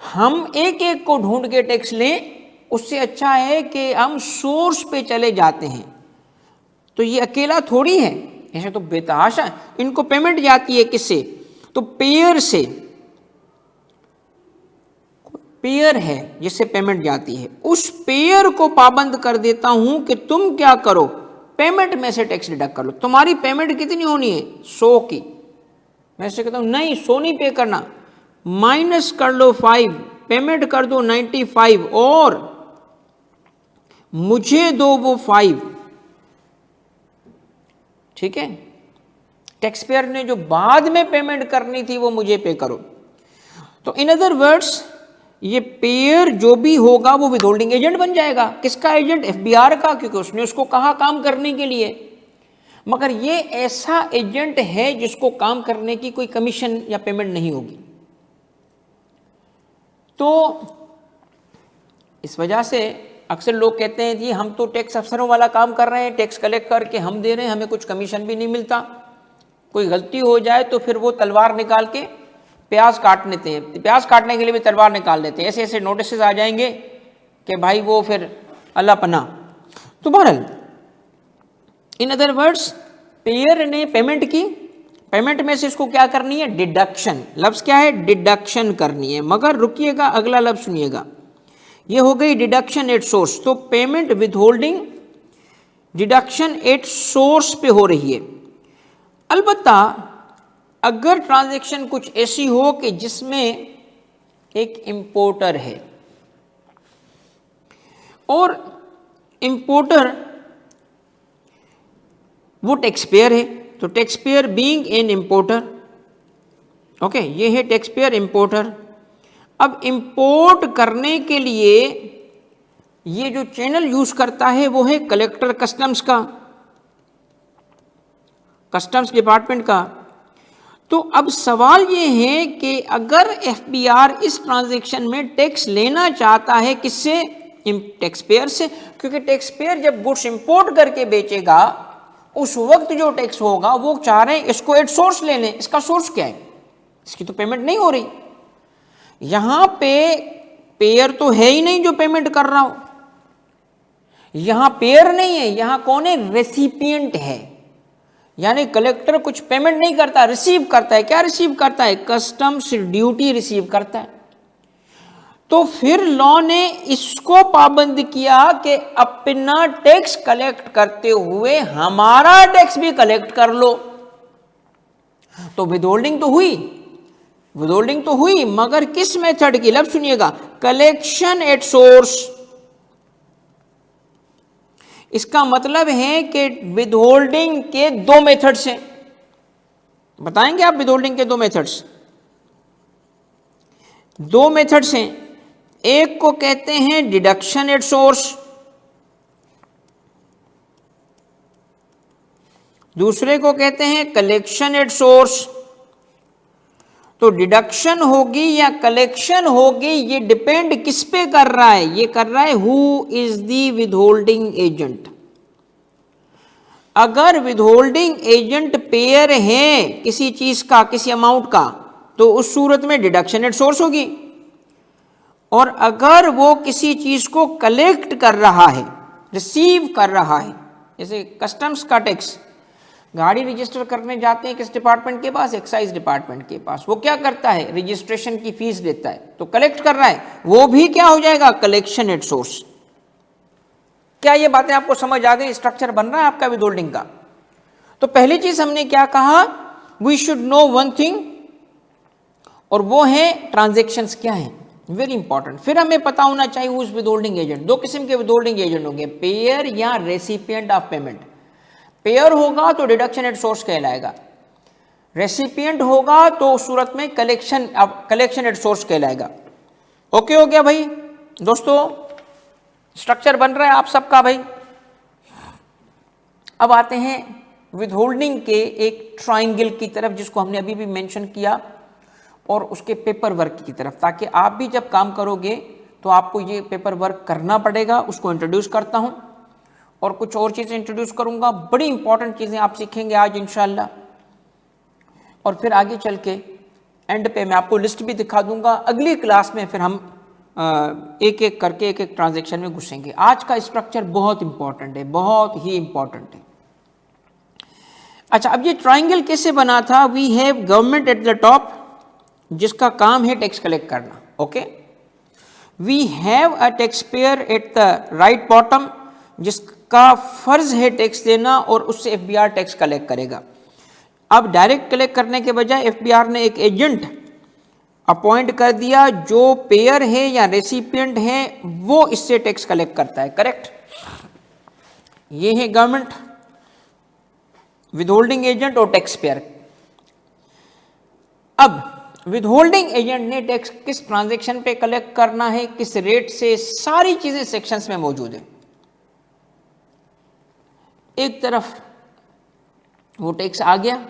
हम एक एक को ढूंढ के टैक्स लें, उससे अच्छा है कि हम सोर्स पे चले जाते हैं। तो ये अकेला थोड़ी है, ऐसे तो बेतहाशा इनको पेमेंट जाती है किससे? तो पेयर से, पेयर है जिससे पेमेंट जाती है, उस पेयर को पाबंद कर देता हूं कि तुम क्या करो, पेमेंट में से टैक्स डिडक्ट कर लो। तुम्हारी पेमेंट कितनी होनी है? 100 की। मैं ऐसे कहता हूं नहीं, 100 नहीं पे करना, माइनस कर लो 5, पेमेंट कर दो 95 और मुझे दो वो 5। ठीक है, टैक्स पेयर ने जो बाद में पेमेंट करनी थी वो मुझे पे करो। तो इन अदर वर्ड्स ये पेयर जो भी होगा वो विदहोल्डिंग एजेंट बन जाएगा। किसका एजेंट? एफबीआर का, क्योंकि उसने उसको कहा काम करने के लिए। मगर ये ऐसा एजेंट है जिसको काम करने की कोई कमीशन या पेमेंट नहीं होगी। तो इस वजह से अक्सर लोग कहते हैं जी हम तो टैक्स अफसरों वाला काम कर रहे हैं, टैक्स कलेक्ट करके हम दे रहे हैं, हमें कुछ कमीशन भी नहीं मिलता। कोई गलती हो जाए तो फिर वो तलवार निकाल के प्याज काट लेते हैं, प्याज काटने के लिए भी तलवार निकाल लेते हैं। ऐसे ऐसे नोटिस आ जाएंगे कि भाई वो फिर अल्लाह पना। तो बहरहाल इन अदर वर्ड्स पेयर ने पेमेंट की, पेमेंट में से इसको क्या करनी है? डिडक्शन। लफ्ज क्या है? डिडक्शन करनी है। मगर रुकिएगा, अगला लफ्ज सुनिएगा, ये हो गई डिडक्शन एट सोर्स। तो payment withholding deduction at source पे हो रही है। अलबत्ता अगर ट्रांजैक्शन कुछ ऐसी हो कि जिसमें एक इंपोर्टर है और इंपोर्टर वो टैक्स पेयर है, तो tax payer being an importer, okay, ये है टैक्स पेयर इंपोर्टर। अब इंपोर्ट करने के लिए ये जो चैनल यूज करता है वो है कलेक्टर कस्टम्स का, कस्टम्स डिपार्टमेंट का। तो अब सवाल ये है कि अगर एफबीआर इस ट्रांजैक्शन में टैक्स लेना चाहता है, किससे? टैक्स पेयर से, क्योंकि टैक्स पेयर जब गुड्स इंपोर्ट करके बेचेगा उस वक्त जो टैक्स होगा वो चाह रहे हैं इसको एट सोर्स ले लें। इसका सोर्स क्या है? इसकी तो पेमेंट नहीं हो रही। यहां पे पेयर तो है ही नहीं जो पेमेंट कर रहा हो, यहां पेयर नहीं है, यहां कौन है? रेसिपिएंट है। यानी कलेक्टर कुछ पेमेंट नहीं करता, रिसीव करता है। क्या रिसीव करता है? कस्टम्स ड्यूटी रिसीव करता है। तो फिर लॉ ने इसको पाबंद किया कि अपना टैक्स कलेक्ट करते हुए हमारा टैक्स भी कलेक्ट कर लो। तो विदहोल्डिंग तो हुई, विदहोल्डिंग तो हुई, मगर किस मेथड की? लफ्ज सुनिएगा, कलेक्शन एट सोर्स। इसका मतलब है कि विदहोल्डिंग के दो मेथड्स हैं। बताएंगे आप विदहोल्डिंग के दो मेथड्स? दो मेथड्स हैं, एक को कहते हैं डिडक्शन एट सोर्स, दूसरे को कहते हैं कलेक्शन एट सोर्स। तो डिडक्शन होगी या कलेक्शन होगी, ये डिपेंड किस पे कर रहा है? ये कर रहा है who is the withholding agent. अगर विदहोल्डिंग एजेंट पेयर है किसी चीज का, किसी अमाउंट का, तो उस सूरत में डिडक्शन एट सोर्स होगी। और अगर वो किसी चीज को कलेक्ट कर रहा है, रिसीव कर रहा है, जैसे कस्टम्स का टैक्स, गाड़ी रजिस्टर करने जाते हैं किस डिपार्टमेंट के पास? एक्साइज डिपार्टमेंट के पास। वो क्या करता है? रजिस्ट्रेशन की फीस देता है, तो कलेक्ट कर रहा है, वो भी क्या हो जाएगा? Collection at source. क्या ये बातें आपको समझ आ गई? स्ट्रक्चर बन रहा है आपका विदहोल्डिंग का। तो पहली चीज हमने क्या कहा? We should know one thing, और वो है ट्रांजेक्शन्स क्या है, वेरी इंपॉर्टेंट। फिर हमें पता होना चाहिए हु इज विदहोल्डिंग एजेंट। दो किस्म के विदहोल्डिंग एजेंट होंगे, पेयर या रेसिपिएंट ऑफ पेमेंट। पेयर होगा तो डिडक्शन एट सोर्स कहलाएगा, रेसिपिएंट होगा तो उस सूरत में कलेक्शन एट सोर्स कहलाएगा। ओके हो गया भाई दोस्तों? स्ट्रक्चर बन रहा है आप सबका भाई। अब आते हैं विदहोल्डिंग के एक ट्रायंगल की तरफ, जिसको हमने अभी भी मेंशन किया, और उसके पेपर वर्क की तरफ, ताकि आप भी जब काम करोगे तो आपको ये पेपर वर्क करना पड़ेगा। उसको इंट्रोड्यूस करता हूं और कुछ और चीज़ें इंट्रोड्यूस करूंगा। बड़ी इंपॉर्टेंट चीज़ें आप सीखेंगे आज इंशाल्लाह। और फिर आगे चल के एंड पे मैं आपको लिस्ट भी दिखा दूंगा। अगली क्लास में फिर हम एक एक करके एक एक ट्रांजेक्शन में घुसेंगे। आज का स्ट्रक्चर बहुत इंपॉर्टेंट है, बहुत ही इंपॉर्टेंट है। अच्छा, अब ये ट्राइंगल कैसे बना था? We have government at the top, जिसका काम है टैक्स कलेक्ट करना। Okay, we have a tax payer at the right bottom, जिसका फर्ज है टैक्स देना, और उससे एफबीआर टैक्स कलेक्ट करेगा। अब डायरेक्ट कलेक्ट करने के बजाय एफबीआर ने एक एजेंट अपॉइंट कर दिया, जो पेयर है या रेसिपिएंट है वो इससे टैक्स कलेक्ट करता है। करेक्ट? ये है गवर्नमेंट, विदहोल्डिंग एजेंट और टैक्स पेयर। अब विदहोल्डिंग एजेंट ने टैक्स किस ट्रांजैक्शन पे कलेक्ट करना है, किस रेट से, सारी चीजें सेक्शंस में मौजूद है। एक तरफ वो टैक्स आ गया,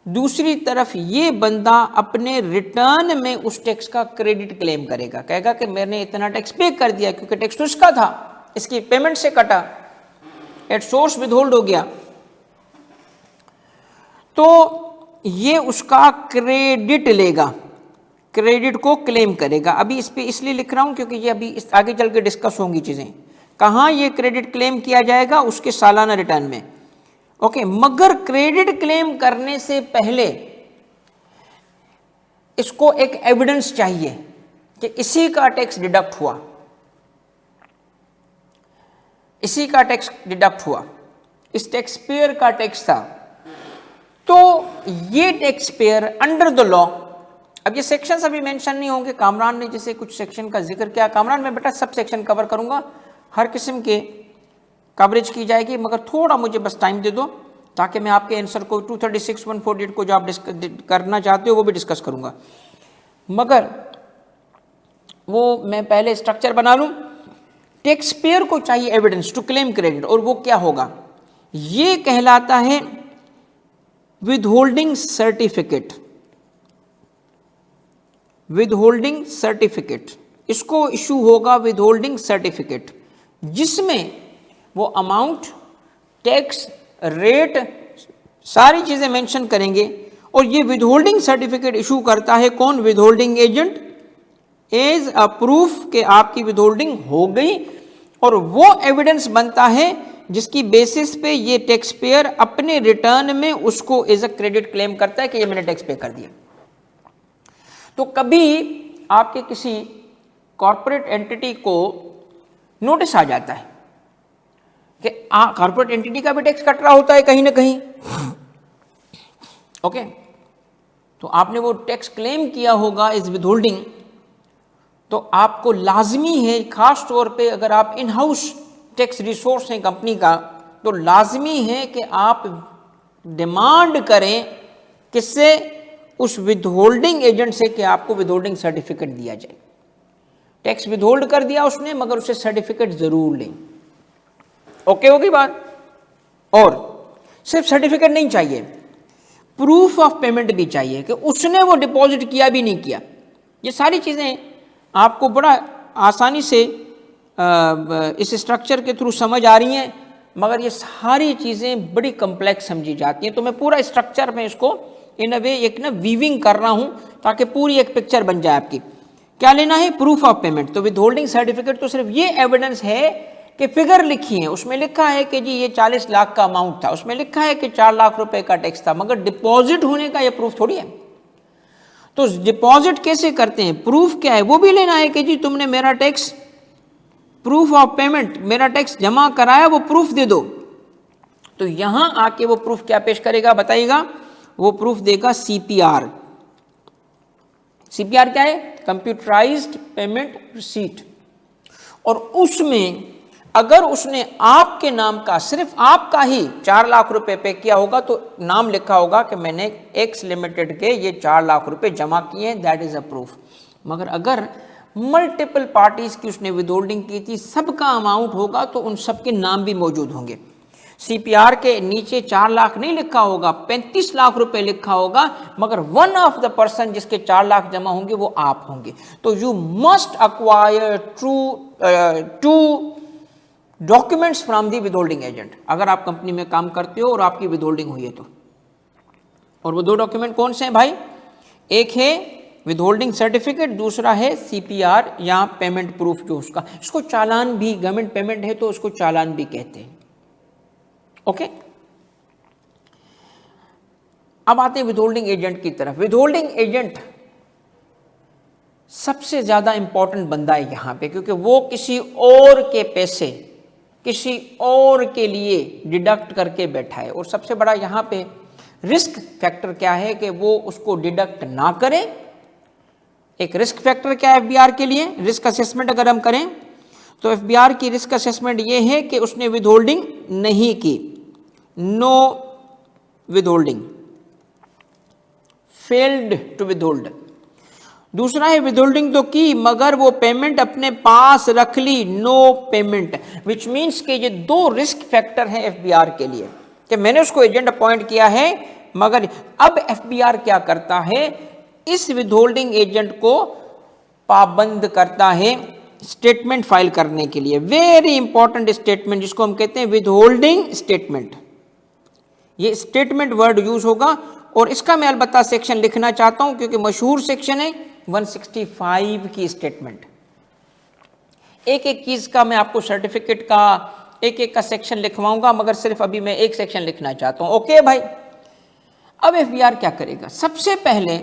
दूसरी तरफ ये बंदा अपने रिटर्न में उस टैक्स का क्रेडिट क्लेम करेगा। कहेगा कि मैंने इतना टैक्स पे कर दिया क्योंकि टैक्स तो इसका था, इसकी पेमेंट से कटा, एट सोर्स विदहोल्ड हो गया, तो ये उसका क्रेडिट लेगा, क्रेडिट को क्लेम करेगा। अभी इस पे इसलिए लिख रहा हूं क्योंकि ये अभी आगे चल के डिस्कस होंगी चीजें। कहां ये क्रेडिट क्लेम किया जाएगा? उसके सालाना रिटर्न में। ओके, मगर क्रेडिट क्लेम करने से पहले इसको एक एविडेंस चाहिए कि इसी का टैक्स डिडक्ट हुआ, इसी का टैक्स डिडक्ट हुआ, इस टैक्स पेयर का टैक्स था। तो ये tax payer under the law, अब ये सेक्शंस अभी मेंशन नहीं होंगे, कामरान ने जैसे कुछ सेक्शन का जिक्र किया, कामरान में बेटा सब सेक्शन कवर करूंगा, हर किस्म के कवरेज की जाएगी, मगर थोड़ा मुझे बस टाइम दे दो ताकि मैं आपके आंसर को 236, 148 को जो आप करना चाहते हो वो भी डिस्कस करूंगा। मगर वो मैं पहले स्ट्रक्चर बना लूं। टैक्स पेयर को चाहिए एविडेंस टू क्लेम क्रेडिट, और वो क्या होगा? ये कहलाता है विदहोल्डिंग सर्टिफिकेट। विदहोल्डिंग सर्टिफिकेट, इसको इशू होगा विदहोल्डिंग सर्टिफिकेट, जिसमें वो अमाउंट, टैक्स रेट, सारी चीजें मेंशन करेंगे। और ये विदहोल्डिंग सर्टिफिकेट इशू करता है कौन? Withholding agent, as a proof कि आपकी विदहोल्डिंग हो गई, और वो एविडेंस बनता है जिसकी बेसिस पे ये टैक्स पेयर अपने रिटर्न में उसको एज अ क्रेडिट क्लेम करता है कि ये मैंने टैक्स पे कर दिया। तो कभी आपके किसी कॉर्पोरेट एंटिटी को नोटिस आ जाता है कि कॉर्पोरेट एंटिटी का भी टैक्स कट रहा होता है कहीं ना कहीं। ओके, तो आपने वो टैक्स क्लेम किया होगा इज विदहोल्डिंग, तो आपको लाजमी है, खास तौर पे अगर आप इन हाउस टैक्स रिसोर्स हैं कंपनी का, तो लाजमी है कि आप डिमांड करें किससे? उस विदहोल्डिंग एजेंट से कि आपको विदहोल्डिंग सर्टिफिकेट दिया जाए। टैक्स विदहोल्ड कर दिया उसने, मगर उसे सर्टिफिकेट जरूर लें। ओके होगी बात? और सिर्फ सर्टिफिकेट नहीं चाहिए, प्रूफ ऑफ पेमेंट भी चाहिए कि उसने वो डिपॉजिट किया भी नहीं किया। ये सारी चीज़ें आपको बड़ा आसानी से इस स्ट्रक्चर के थ्रू समझ आ रही हैं, मगर ये सारी चीज़ें बड़ी कम्प्लेक्स समझी जाती हैं। तो मैं पूरा स्ट्रक्चर में इसको इन अ वे एक ना वीविंग कर रहा हूँ ताकि पूरी एक पिक्चर बन जाए आपकी। क्या लेना है? Proof of payment. तो विदहोल्डिंग सर्टिफिकेट तो सिर्फ ये एविडेंस है कि फिगर लिखी है, उसमें लिखा है कि जी ये 40 लाख का अमाउंट था, उसमें लिखा है कि 4 लाख रुपए का टैक्स था, मगर डिपॉजिट होने का ये प्रूफ थोड़ी है। तो डिपॉजिट कैसे करते हैं? प्रूफ क्या है वो भी लेना है कि जी तुमने मेरा टैक्स, प्रूफ ऑफ पेमेंट, मेरा टैक्स जमा कराया, वो प्रूफ दे दो। तो यहां आके वो प्रूफ क्या पेश करेगा बताइएगा? वो प्रूफ देगा सीपीआर। सीपीआर क्या है? Computerised payment receipt. और उसमें अगर उसने आपके नाम का, सिर्फ आपका ही 4 लाख रुपए पे किया होगा तो नाम लिखा होगा कि मैंने एक्स लिमिटेड के ये 4 लाख रुपए जमा किए हैं, दैट इज अ प्रूफ। मगर अगर मल्टीपल पार्टीज की उसने विदहोल्डिंग की थी, सबका अमाउंट होगा तो उन सबके नाम भी मौजूद होंगे। सीपीआर के नीचे 4 लाख नहीं लिखा होगा, 35 लाख रुपए लिखा होगा, मगर वन ऑफ द पर्सन जिसके 4 लाख जमा होंगे वो आप होंगे। तो you must acquire two documents from the withholding agent, अगर आप कंपनी में काम करते हो और आपकी विदहोल्डिंग हुई है तो। और वो 2 डॉक्यूमेंट कौन से हैं भाई? एक है विदहोल्डिंग सर्टिफिकेट, दूसरा है सीपीआर या पेमेंट प्रूफ जो उसका, इसको चालान भी, गवर्नमेंट पेमेंट है तो उसको चालान भी कहते हैं। ओके, अब आते हैं विदहोल्डिंग एजेंट की तरफ। विदहोल्डिंग एजेंट सबसे ज्यादा इंपॉर्टेंट बंदा है यहां पे, क्योंकि वो किसी और के पैसे किसी और के लिए डिडक्ट करके बैठा है। और सबसे बड़ा यहां पे रिस्क फैक्टर क्या है कि वो उसको डिडक्ट ना करे। एक रिस्क फैक्टर क्या है एफबीआर के लिए? रिस्क असेसमेंट अगर हम करें तो एफबीआर की रिस्क असेसमेंट ये है कि उसने विदहोल्डिंग नहीं की, no withholding, failed to withhold. दूसरा है विदहोल्डिंग तो की मगर वो पेमेंट अपने पास रख ली, नो पेमेंट। विच मीन्स के ये 2 रिस्क फैक्टर हैं एफबीआर के लिए कि मैंने उसको एजेंट अपॉइंट किया है, मगर अब एफबीआर क्या करता है? इस विदहोल्डिंग एजेंट को पाबंद करता है स्टेटमेंट फाइल करने के लिए। वेरी इंपॉर्टेंट स्टेटमेंट जिसको हम कहते हैं विदहोल्डिंग स्टेटमेंट। ये स्टेटमेंट वर्ड यूज होगा और इसका मैं अलबत्ता सेक्शन लिखना चाहता हूं क्योंकि मशहूर सेक्शन है 165 की स्टेटमेंट। एक एक चीज का मैं आपको सर्टिफिकेट का एक एक का सेक्शन लिखवाऊंगा, मगर सिर्फ अभी मैं एक सेक्शन लिखना चाहता हूं। ओके भाई, अब एफबीआर क्या करेगा? सबसे पहले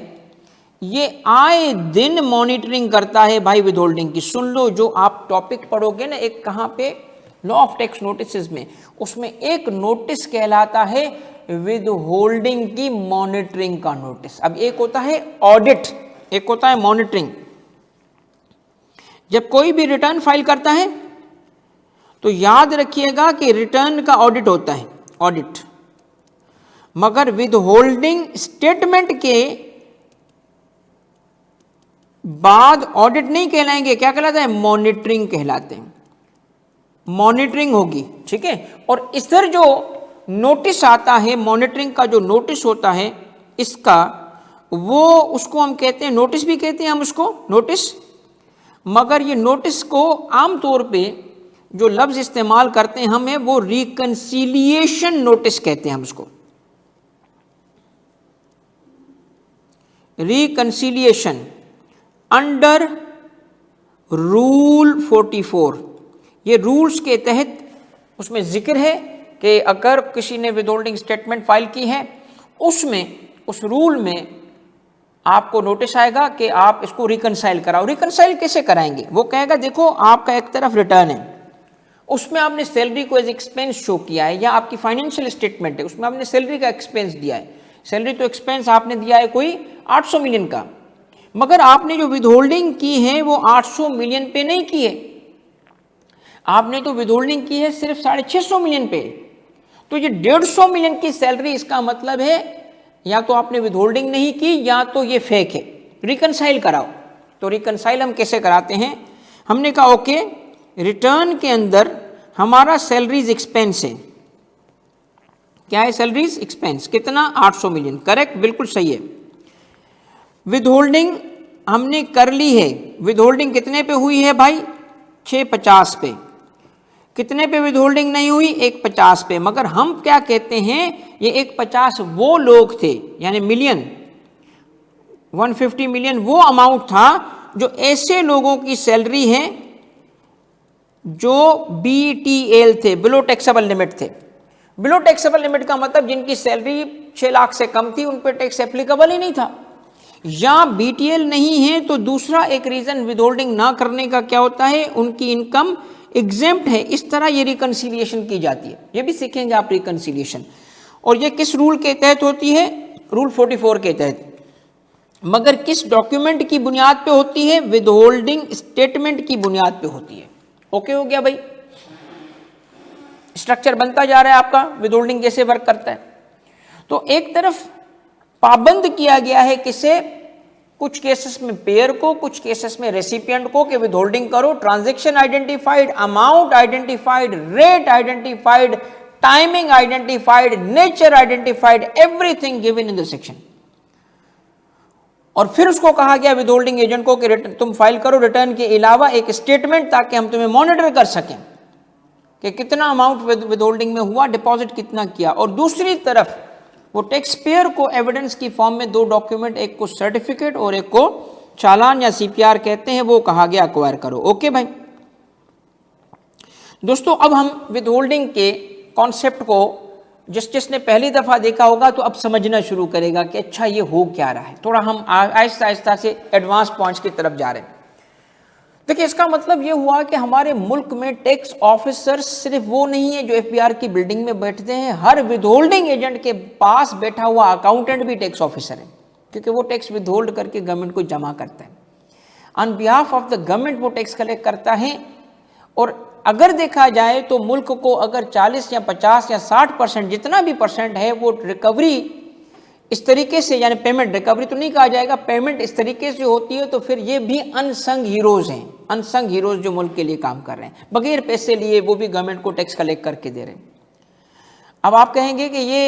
ये आए दिन मॉनिटरिंग करता है भाई विदहोल्डिंग की। सुन लो, जो आप टॉपिक पढ़ोगे ना एक कहां पे, लॉ ऑफ टैक्स नोटिस में, उसमें एक नोटिस कहलाता है विदहोल्डिंग की मॉनिटरिंग का नोटिस। अब एक होता है ऑडिट, एक होता है मॉनिटरिंग। जब कोई भी रिटर्न फाइल करता है तो याद रखिएगा कि रिटर्न का ऑडिट होता है, ऑडिट। मगर विदहोल्डिंग स्टेटमेंट के बाद ऑडिट नहीं कहलाएंगे, क्या कहलाता है? मॉनिटरिंग कहलाते हैं। मॉनिटरिंग होगी, ठीक है। और इधर जो नोटिस आता है, मॉनिटरिंग का जो नोटिस होता है इसका, वो उसको हम कहते हैं, नोटिस भी कहते हैं हम उसको नोटिस, मगर ये नोटिस को आमतौर पे जो लफ्ज इस्तेमाल करते हैं हमें, वो रिकंसिलिएशन नोटिस कहते हैं हम उसको, रिकंसिलिएशन अंडर रूल 44। ये रूल्स के तहत उसमें जिक्र है कि अगर किसी ने विदहोल्डिंग स्टेटमेंट फाइल की है, उसमें उस रूल में आपको नोटिस आएगा कि आप इसको रिकंसाइल कराओ। रिकंसाइल कैसे कराएंगे? वो कहेगा देखो आपका एक तरफ रिटर्न है, उसमें आपने सैलरी को एज एक्सपेंस शो किया है, या आपकी फाइनेंशियल स्टेटमेंट है उसमें आपने सैलरी का एक्सपेंस दिया है। सैलरी तो एक्सपेंस आपने दिया है कोई 800 मिलियन का, मगर आपने जो विदहोल्डिंग की है वो 800 मिलियन पे नहीं की है, आपने तो विदहोल्डिंग की है सिर्फ 650 मिलियन पे। तो ये 150 मिलियन की सैलरी, इसका मतलब है या तो आपने विदहोल्डिंग नहीं की या तो ये फेक है, रिकनसाइल कराओ। तो रिकनसाइल हम कैसे कराते हैं? हमने कहा ओके, रिटर्न के अंदर हमारा सैलरीज एक्सपेंस है, क्या है सैलरीज एक्सपेंस, कितना 800 मिलियन, करेक्ट, बिल्कुल सही है। विदहोल्डिंग हमने कर ली है, विदहोल्डिंग कितने पे हुई है भाई? 650 पे। कितने पे विदहोल्डिंग नहीं हुई? 150 पे। मगर हम क्या कहते हैं, ये 150 वो लोग थे, यानी मिलियन, 150 मिलियन वो अमाउंट था जो ऐसे लोगों की सैलरी है जो BTL थे, बिलो टैक्सेबल लिमिट थे। बिलो टैक्सेबल लिमिट का मतलब जिनकी सैलरी 6 लाख से कम थी, उन पर टैक्स एप्लीकेबल ही नहीं था। या BTL नहीं है तो दूसरा एक रीजन विदहोल्डिंग ना करने का क्या होता है, उनकी इनकम एग्जेम्प्ट है। इस तरह ये रिकंसिलिएशन की जाती है, ये भी सीखेंगे आप रिकंसिलिएशन। और ये किस रूल के तहत होती है? रूल 44 के तहत। मगर किस डॉक्यूमेंट की बुनियाद पे होती है? विदहोल्डिंग स्टेटमेंट की बुनियाद पे होती है। ओके हो गया भाई, स्ट्रक्चर बनता जा रहा है आपका, विदहोल्डिंग कैसे वर्क करता है। तो एक तरफ पाबंद किया गया है किसे, कुछ केसेस में पेयर को, कुछ केसेस में रेसिपिएंट को, कि विदहोल्डिंग करो। Transaction identified, amount identified, rate identified, timing identified, nature identified, everything given in the section. और फिर उसको कहा गया विदहोल्डिंग एजेंट को कि तुम फाइल करो रिटर्न के अलावा एक स्टेटमेंट, ताकि हम तुम्हें मॉनिटर कर सकें कि कितना अमाउंट विदहोल्डिंग में हुआ, डिपॉजिट कितना किया। और दूसरी तरफ वो टैक्स पेयर को एविडेंस की फॉर्म में 2 डॉक्यूमेंट, एक को सर्टिफिकेट और एक को चालान या CPR कहते हैं, वो कहा गया अक्वायर करो। ओके भाई दोस्तों, अब हम विदहोल्डिंग के कॉन्सेप्ट को जिसने पहली दफा देखा होगा तो अब समझना शुरू करेगा कि अच्छा ये हो क्या रहा है। थोड़ा हम आहिस्ता आहिस्ता से एडवांस पॉइंट्स की तरफ जा रहे हैं। देखिए, इसका मतलब ये हुआ कि हमारे मुल्क में टैक्स ऑफिसर सिर्फ वो नहीं है जो FBR की बिल्डिंग में बैठते हैं। हर विदहोल्डिंग एजेंट के पास बैठा हुआ अकाउंटेंट भी टैक्स ऑफिसर है, क्योंकि वो टैक्स विदहोल्ड करके गवर्नमेंट को जमा करता है। On behalf of the government वो टैक्स कलेक्ट करता है। और अगर देखा जाए तो मुल्क को अगर 40 या 50 या 60% जितना भी परसेंट है वो रिकवरी इस तरीके से, यानी पेमेंट, रिकवरी तो नहीं कहा जाएगा, पेमेंट इस तरीके से होती है, तो फिर ये भी अनसंग हीरोज हैं, अनसंग हीरोज जो मुल्क के लिए काम कर रहे हैं, बगैर पैसे लिए वो भी गवर्नमेंट को टैक्स कलेक्ट करके दे रहे हैं। अब आप कहेंगे कि ये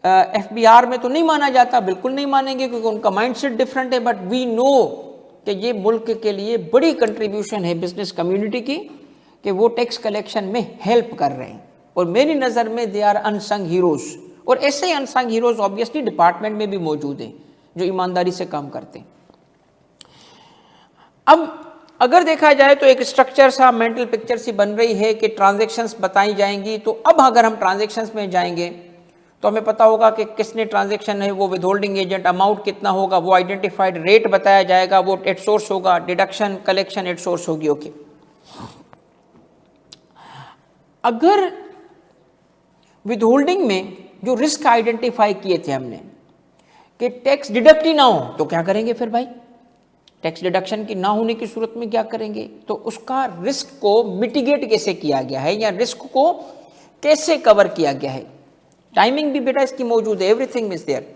FBR में तो नहीं माना जाता, बिल्कुल नहीं मानेंगे क्योंकि उनका माइंडसेट डिफरेंट है। बट वी नो कि ये मुल्क के लिए बड़ी कंट्रीब्यूशन है बिजनेस कम्युनिटी की, कि वो टैक्स कलेक्शन में हेल्प कर रहे हैं। और मेरी नज़र में दे आर अनसंग हीरोज। और ऐसे ही अनसंग हीरोज ऑब्वियसली डिपार्टमेंट में भी मौजूद हैं जो ईमानदारी से काम करते हैं। अब अगर देखा जाए तो एक स्ट्रक्चर सा, मेंटल पिक्चर सी बन रही है कि ट्रांजैक्शंस बताई जाएंगी। तो अब अगर हम ट्रांजैक्शंस में जाएंगे तो हमें पता होगा कि किसने ट्रांजैक्शन है, वो विदहोल्डिंग एजेंट, अमाउंट कितना होगा, वो आइडेंटिफाइड रेट बताया जाएगा, वो एट सोर्स होगा, डिडक्शन कलेक्शन एट सोर्स होगी। ओके, अगर विदहोल्डिंग में जो रिस्क आइडेंटिफाई किए थे हमने कि टैक्स डिडक्ट ही ना हो, तो क्या करेंगे फिर भाई? टैक्स डिडक्शन की ना होने की सूरत में क्या करेंगे? तो उसका रिस्क को मिटिगेट कैसे किया गया है, या रिस्क को कैसे कवर किया गया है। टाइमिंग भी बेटा इसकी मौजूद है, everything is there,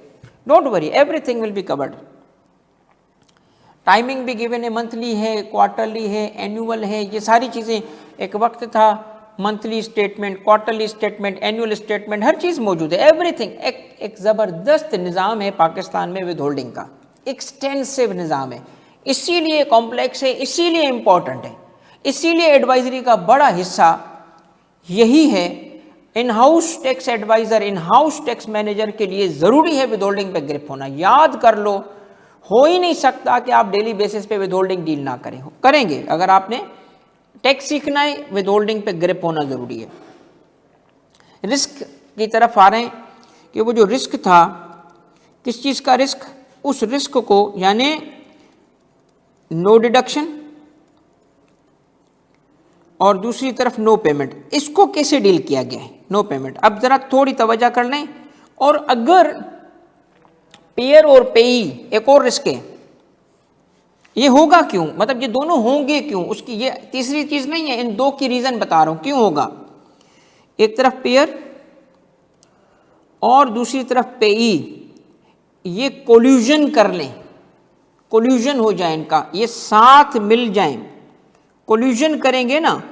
don't worry, everything will be covered. Timing भी गिवन है, मंथली है, क्वार्टरली है, एनुअल है, ये सारी चीज़ें। एक वक्त था monthly statement, quarterly statement, annual statement, हर चीज़ मौजूद है, एवरीथिंग। एक ज़बरदस्त निज़ाम है पाकिस्तान में विदहोल्डिंग का, एक्सटेंसिव निज़ाम है, इसीलिए कॉम्प्लेक्स है, इसीलिए इंपॉर्टेंट है, इसीलिए एडवाइजरी का बड़ा हिस्सा यही है। In house tax adviser, in house tax manager के लिए ज़रूरी है विदहोल्डिंग पे ग्रिप होना। याद कर लो, हो ही नहीं सकता कि आप डेली बेसिस पे विदहोल्डिंग डील ना करें। करेंगे अगर आपने टैक्स सीखना है, विदहोल्डिंग पे ग्रिप होना ज़रूरी है। रिस्क की तरफ आ रहे हैं कि वो जो रिस्क था, किस चीज़ का रिस्क, उस रिस्क को, यानी नो डिडक्शन और दूसरी तरफ नो पेमेंट, इसको कैसे डील किया गया है, नो पेमेंट। अब ज़रा थोड़ी तवज्जो कर लें। और अगर पेयर और पेई एक और रिस्क है, ये होगा क्यों, मतलब ये दोनों होंगे क्यों, उसकी ये तीसरी चीज़ नहीं है, इन दो की रीज़न बता रहा हूँ क्यों होगा। एक तरफ पेयर और दूसरी तरफ पेई, ये कोल्यूजन कर लें, कोल्यूजन हो जाए इनका, ये साथ मिल जाएं, कोल्यूजन करेंगे ना,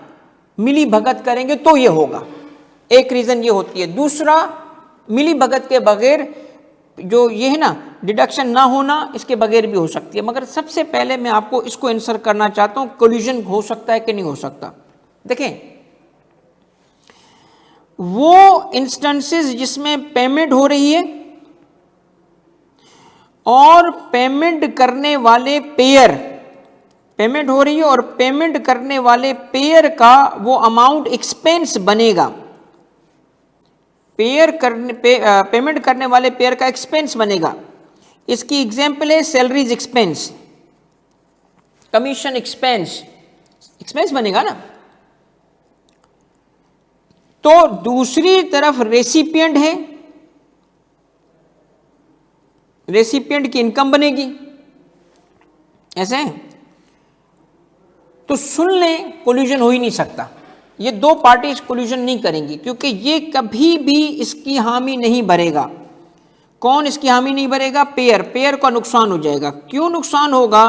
मिली भगत करेंगे तो ये होगा। एक रीजन ये होती है। दूसरा, मिली भगत के बगैर जो ये है ना डिडक्शन ना होना, इसके बगैर भी हो सकती है। मगर सबसे पहले मैं आपको इसको आंसर करना चाहता हूं, कोल्यूजन हो सकता है कि नहीं हो सकता। देखें, वो इंस्टेंसेस जिसमें पेमेंट हो रही है और पेमेंट करने वाले पेयर, पेमेंट हो रही है और पेमेंट करने वाले पेयर का वो अमाउंट एक्सपेंस बनेगा, पेमेंट करने वाले पेयर का एक्सपेंस बनेगा। इसकी एग्जांपल है salaries expense, commission expense, expense बनेगा ना। तो दूसरी तरफ रेसिपिएंट है, रेसिपिएंट की इनकम बनेगी, ऐसे है। तो सुन लें, कोल्यूजन हो ही नहीं सकता, ये दो पार्टीज कोल्यूजन नहीं करेंगी, क्योंकि ये कभी भी इसकी हामी नहीं भरेगा। कौन इसकी हामी नहीं भरेगा? पेयर, पेयर का नुकसान हो जाएगा। क्यों नुकसान होगा?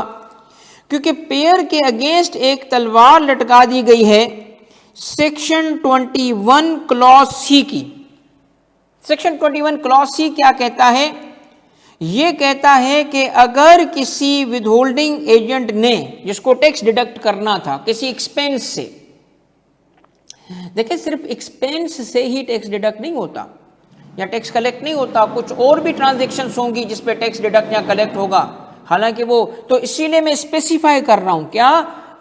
क्योंकि पेयर के अगेंस्ट एक तलवार लटका दी गई है सेक्शन 21 क्लॉज सी की। सेक्शन 21 क्लॉज सी क्या कहता है? यह कहता है कि अगर किसी विदहोल्डिंग एजेंट ने, जिसको टैक्स डिडक्ट करना था किसी एक्सपेंस से, देखिए सिर्फ एक्सपेंस से ही टैक्स डिडक्ट नहीं होता या टैक्स कलेक्ट नहीं होता, कुछ और भी ट्रांजैक्शंस होंगी जिस पे टैक्स डिडक्ट या कलेक्ट होगा। हालांकि वो तो इसीलिए मैं स्पेसिफाई कर रहा हूं क्या,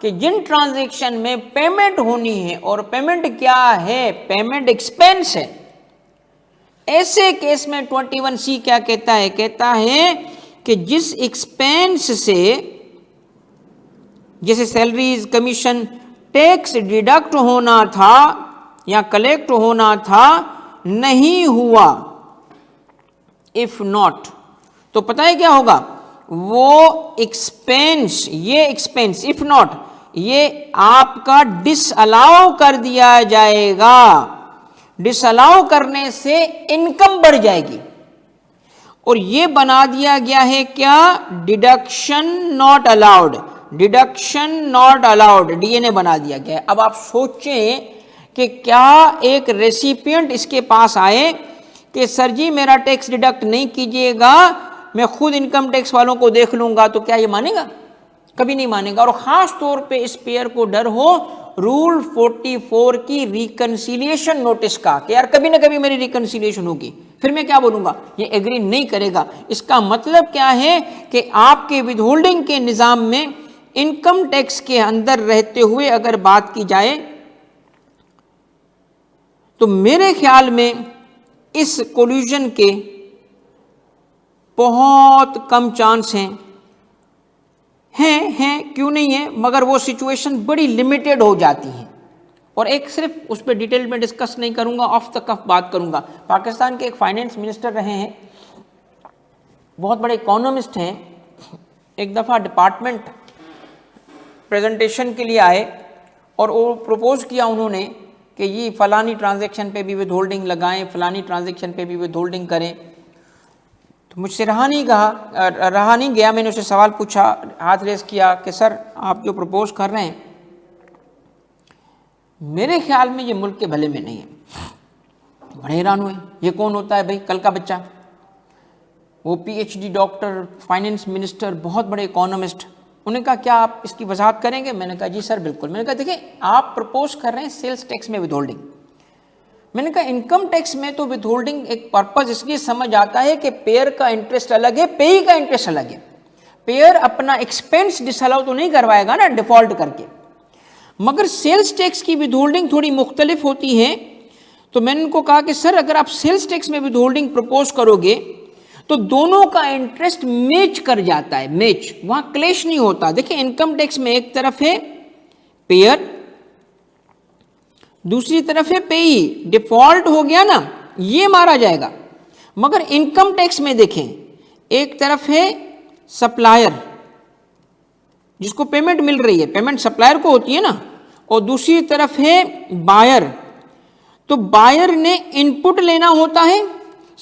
कि जिन ट्रांजैक्शन में पेमेंट होनी है और पेमेंट क्या है, पेमेंट एक्सपेंस है, ऐसे केस में 21C क्या कहता है? कहता है कि जिस एक्सपेंस से, जैसे सैलरीज, कमीशन, टैक्स डिडक्ट होना था या कलेक्ट होना था, नहीं हुआ, इफ नॉट, तो पता है क्या होगा? वो एक्सपेंस, ये एक्सपेंस इफ नॉट, ये आपका डिसअलाउ कर दिया जाएगा। डिसअलाउ करने से इनकम बढ़ जाएगी और ये बना दिया गया है क्या? Deduction not allowed, deduction not allowed, DNA बना दिया गया है। अब आप सोचें कि क्या एक रेसिपिएंट इसके पास आए कि सर जी मेरा टैक्स डिडक्ट नहीं कीजिएगा, मैं खुद इनकम टैक्स वालों को देख लूंगा, तो क्या ये मानेगा? कभी नहीं मानेगा। और खास तौर पे इस पेयर को डर हो रूल 44 की रिकंसिलिएशन नोटिस का, कि यार कभी ना कभी मेरी रिकंसिलिएशन होगी, फिर मैं क्या बोलूंगा? ये एग्री नहीं करेगा। इसका मतलब क्या है कि आपके विदहोल्डिंग के निजाम में इनकम टैक्स के अंदर रहते हुए अगर बात की जाए तो मेरे ख्याल में इस कोल्यूजन के बहुत कम चांस हैं, क्यों नहीं है, मगर वो सिचुएशन बड़ी लिमिटेड हो जाती हैं। और एक सिर्फ उस पर डिटेल में डिस्कस नहीं करूंगा, ऑफ द कफ बात करूंगा। पाकिस्तान के एक फाइनेंस मिनिस्टर रहे हैं, बहुत बड़े इकोनॉमिस्ट हैं। एक दफ़ा डिपार्टमेंट प्रेजेंटेशन के लिए आए और वो प्रपोज किया उन्होंने कि ये फलानी ट्रांजैक्शन पे भी विदहोल्डिंग लगाएं, फलानी ट्रांजैक्शन पे भी विदहोल्डिंग करें। तो मुझसे रहा नहीं गया, मैंने उससे सवाल पूछा, हाथ रेस किया कि सर आप जो प्रपोज कर रहे हैं, मेरे ख्याल में ये मुल्क के भले में नहीं है। बड़े हैरान हुए, ये कौन होता है भाई? कल का बच्चा, वो PhD डॉक्टर, फाइनेंस मिनिस्टर, बहुत बड़े इकोनॉमिस्ट। उन्होंने कहा क्या आप इसकी वजाहत करेंगे? मैंने कहा जी सर बिल्कुल। मैंने कहा देखिए आप प्रपोज कर रहे हैं सेल्स टैक्स में विदहोल्डिंग, मैंने कहा इनकम टैक्स में तो विदहोल्डिंग एक पर्पज इसलिए समझ आता है कि पेयर का इंटरेस्ट अलग है, पेई का इंटरेस्ट अलग है। पेयर अपना एक्सपेंस डिसअलाउ तो नहीं करवाएगा ना डिफॉल्ट करके, मगर सेल्स टैक्स की विदहोल्डिंग थोड़ी मुख्तलिफ होती है। तो मैंने उनको कहा कि सर अगर आप सेल्स टैक्स में विदहोल्डिंग प्रपोज करोगे तो दोनों का इंटरेस्ट मैच कर जाता है, मैच, वहां क्लेश नहीं होता। देखिए इनकम टैक्स में एक तरफ है पेयर, दूसरी तरफ है पेई, डिफॉल्ट हो गया ना ये मारा जाएगा। मगर इनकम टैक्स में देखें, एक तरफ है सप्लायर जिसको पेमेंट मिल रही है, पेमेंट सप्लायर को होती है ना, और दूसरी तरफ है बायर। तो बायर ने इनपुट लेना होता है,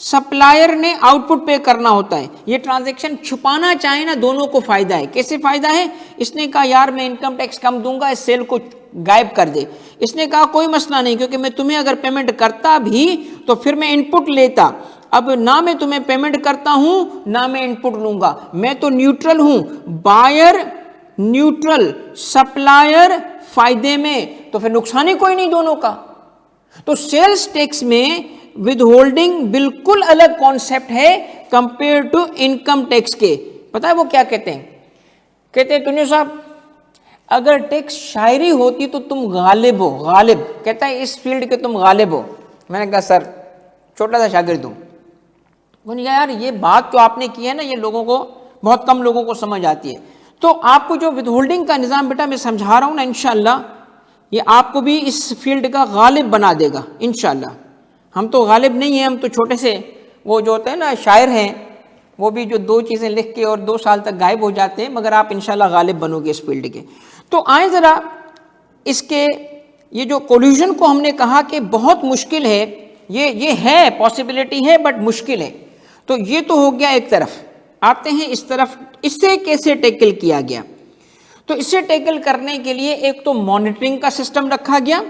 सप्लायर ने आउटपुट पे करना होता है। ये ट्रांजैक्शन छुपाना चाहे ना, दोनों को फायदा है। कैसे फायदा है? इसने कहा यार मैं इनकम टैक्स कम दूंगा, इस सेल को गायब कर दे। इसने कहा कोई मसला नहीं, क्योंकि मैं तुम्हें अगर पेमेंट करता भी तो फिर मैं इनपुट लेता, अब ना मैं तुम्हें पेमेंट करता हूं ना मैं इनपुट लूंगा, मैं तो न्यूट्रल हूं। बायर न्यूट्रल, सप्लायर फायदे में, तो फिर नुकसान ही कोई नहीं दोनों का। तो सेल्स टैक्स में विद होल्डिंग बिल्कुल अलग कॉन्सेप्ट है कंपेयर टू इनकम टैक्स के। पता है वो क्या कहते हैं? कहते हैं तुनियो साहब अगर टैक्स शायरी होती तो तुम गालिब हो, गालिब। कहता है इस फील्ड के तुम गालिब हो। मैंने कहा सर छोटा सा शागिर्द हूं। बोले यार ये बात जो आपने की है ना, ये लोगों को, बहुत कम लोगों को समझ आती है। तो आपको जो विद होल्डिंग का निज़ाम बेटा मैं समझा रहा हूं ना, इंशाल्लाह ये आपको भी इस फील्ड का गालिब बना देगा इंशाल्लाह। हम तो गालिब नहीं हैं, हम तो छोटे से वो जो होते हैं ना शायर हैं, वो भी जो दो चीज़ें लिख के और 2 साल तक गायब हो जाते हैं, मगर आप इंशाल्लाह गालिब बनोगे इस फील्ड के। तो आए ज़रा इसके ये जो कोल्यूजन को हमने कहा कि बहुत मुश्किल है, ये है पॉसिबिलिटी है बट मुश्किल है। तो ये तो हो गया एक तरफ। आते हैं इस तरफ, इससे कैसे टैकल किया गया। तो इसे टैकल करने के लिए एक तो मॉनिटरिंग का सिस्टम रखा गया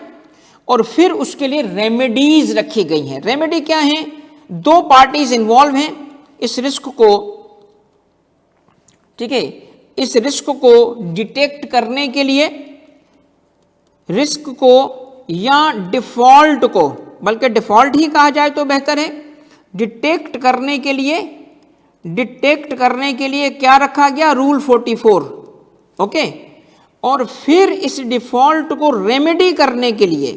और फिर उसके लिए रेमेडीज रखी गई हैं। रेमेडी क्या है? 2 पार्टीज इन्वॉल्व हैं इस रिस्क को, ठीक है, इस रिस्क को डिटेक्ट करने के लिए, रिस्क को या डिफॉल्ट को, बल्कि डिफॉल्ट ही कहा जाए तो बेहतर है, डिटेक्ट करने के लिए क्या रखा गया? रूल 44। ओके। और फिर इस डिफॉल्ट को रेमेडी करने के लिए,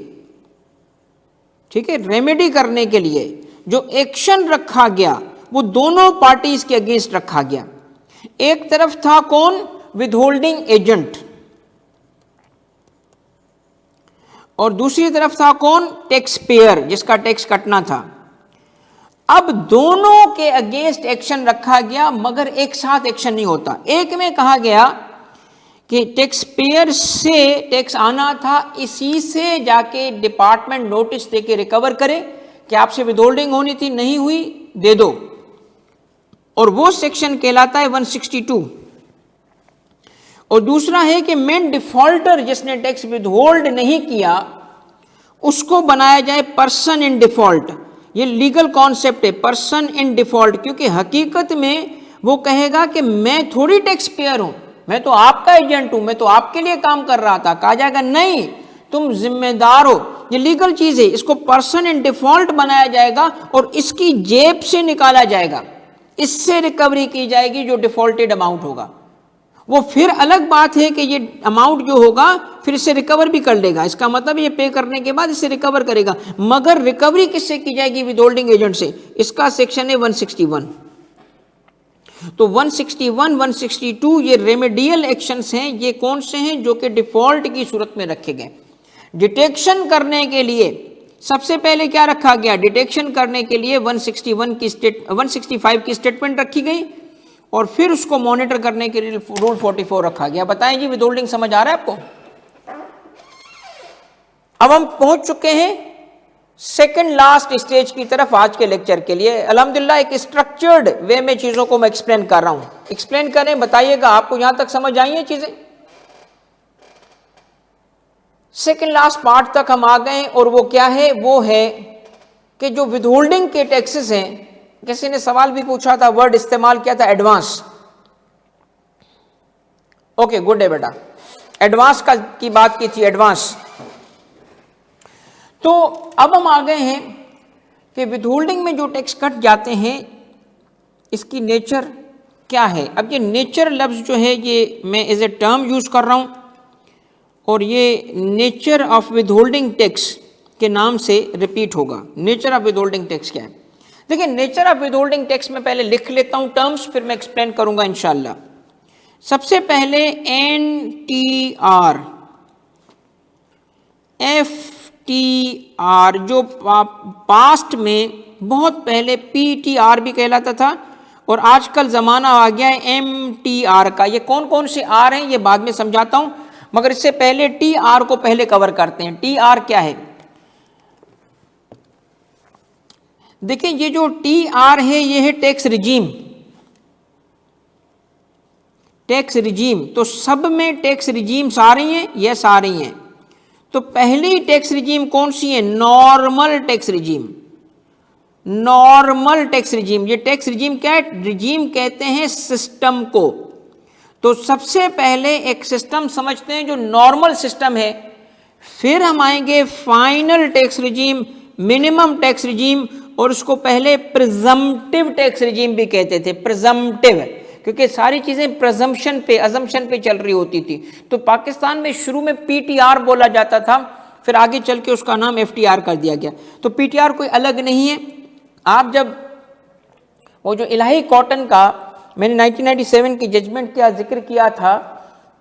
ठीक है, रेमेडी करने के लिए जो एक्शन रखा गया वो दोनों पार्टीज के अगेंस्ट रखा गया। एक तरफ था कौन? विदहोल्डिंग एजेंट, और दूसरी तरफ था कौन? टैक्स पेयर, जिसका टैक्स कटना था। अब दोनों के अगेंस्ट एक्शन रखा गया, मगर एक साथ एक्शन नहीं होता। एक में कहा गया कि टैक्स पेयर से टैक्स आना था, इसी से जाके डिपार्टमेंट नोटिस देके रिकवर करे कि आपसे विदहोल्डिंग होनी थी, नहीं हुई, दे दो। और वो सेक्शन कहलाता है 162। और दूसरा है कि मेन डिफॉल्टर जिसने टैक्स विदहोल्ड नहीं किया उसको बनाया जाए पर्सन इन डिफॉल्ट। ये लीगल कॉन्सेप्ट है, पर्सन इन डिफॉल्ट, क्योंकि हकीकत में वो कहेगा कि मैं थोड़ी टैक्स पेयर हूं, मैं तो आपका एजेंट हूं, मैं तो आपके लिए काम कर रहा था। कहा जाएगा नहीं, तुम जिम्मेदार हो। ये लीगल चीज है, इसको पर्सन इन डिफॉल्ट बनाया जाएगा और इसकी जेब से निकाला जाएगा, इससे रिकवरी की जाएगी जो डिफॉल्टेड अमाउंट होगा। वो फिर अलग बात है कि ये अमाउंट जो होगा फिर इससे रिकवर भी कर लेगा, इसका मतलब ये पे करने के बाद इससे रिकवर करेगा, मगर रिकवरी किससे की जाएगी? विदहोल्डिंग एजेंट से। इसका सेक्शन है 161। तो 161, 162 ये रेमेडियल एक्शंस हैं। ये कौन से हैं? जो कि डिफॉल्ट की सूरत में रखे गए। डिटेक्शन करने के लिए सबसे पहले क्या रखा गया? डिटेक्शन करने के लिए 165 की स्टेटमेंट रखी गई और फिर उसको मॉनिटर करने के लिए रूल 44 रखा गया। बताएं जी, विदहोल्डिंग समझ आ रहा है आपको? अब हम पहुंच चुके हैं सेकंड लास्ट स्टेज की तरफ आज के लेक्चर के लिए। अल्हम्दुलिल्लाह एक स्ट्रक्चर्ड वे में चीजों को मैं एक्सप्लेन कर रहा हूं। एक्सप्लेन करें, बताइएगा आपको यहां तक समझ आई हैं चीजें? सेकंड लास्ट पार्ट तक हम आ गए और वो क्या है? वो है कि जो विदहोल्डिंग के टैक्सेस हैं, किसी ने सवाल भी पूछा था, वर्ड इस्तेमाल किया था एडवांस। ओके गुड है बेटा, एडवांस की बात की थी, एडवांस। तो अब हम आ गए हैं कि विदहोल्डिंग में जो टैक्स कट जाते हैं इसकी नेचर क्या है। अब ये नेचर लफ्ज जो है ये मैं एज ए टर्म यूज कर रहा हूं और ये नेचर ऑफ विदहोल्डिंग टैक्स के नाम से रिपीट होगा। नेचर ऑफ विदहोल्डिंग टैक्स क्या है? देखिए, नेचर ऑफ विदहोल्डिंग टैक्स में पहले लिख लेता हूं टर्म्स, फिर मैं एक्सप्लेन करूंगा इंशाल्लाह। सबसे पहले NTR, FTR, जो पास्ट में बहुत पहले PTR भी कहलाता था और आजकल जमाना आ गया है MTR का। ये कौन कौन से R हैं ये बाद में समझाता हूं, मगर इससे पहले TR को पहले कवर करते हैं। TR क्या है? देखिए ये जो TR है ये है टैक्स रिजीम, टैक्स रिजीम। तो सब में टैक्स रिजीम्स आ रही हैं, यस आ रही हैं। तो पहली टैक्स रिजीम कौन सी है? Normal tax regime, normal tax regime. ये टैक्स रिजीम क्या है? रिजीम कहते हैं सिस्टम को। तो सबसे पहले एक सिस्टम समझते हैं जो नॉर्मल सिस्टम है, फिर हम आएंगे final tax regime, minimum tax regime, और उसको पहले प्रिजम्पटिव टैक्स रिजीम भी कहते थे, प्रिजम्पटिव, क्योंकि सारी चीजें प्रिजम्पशन पे, अजम्पशन पे चल रही होती थी। तो पाकिस्तान में शुरू में PTR बोला जाता था, फिर आगे चल के उसका नाम FTR कर दिया गया। तो PTR कोई अलग नहीं है। आप जब वो जो इलाही कॉटन का मैंने 1997 की जजमेंट का जिक्र किया था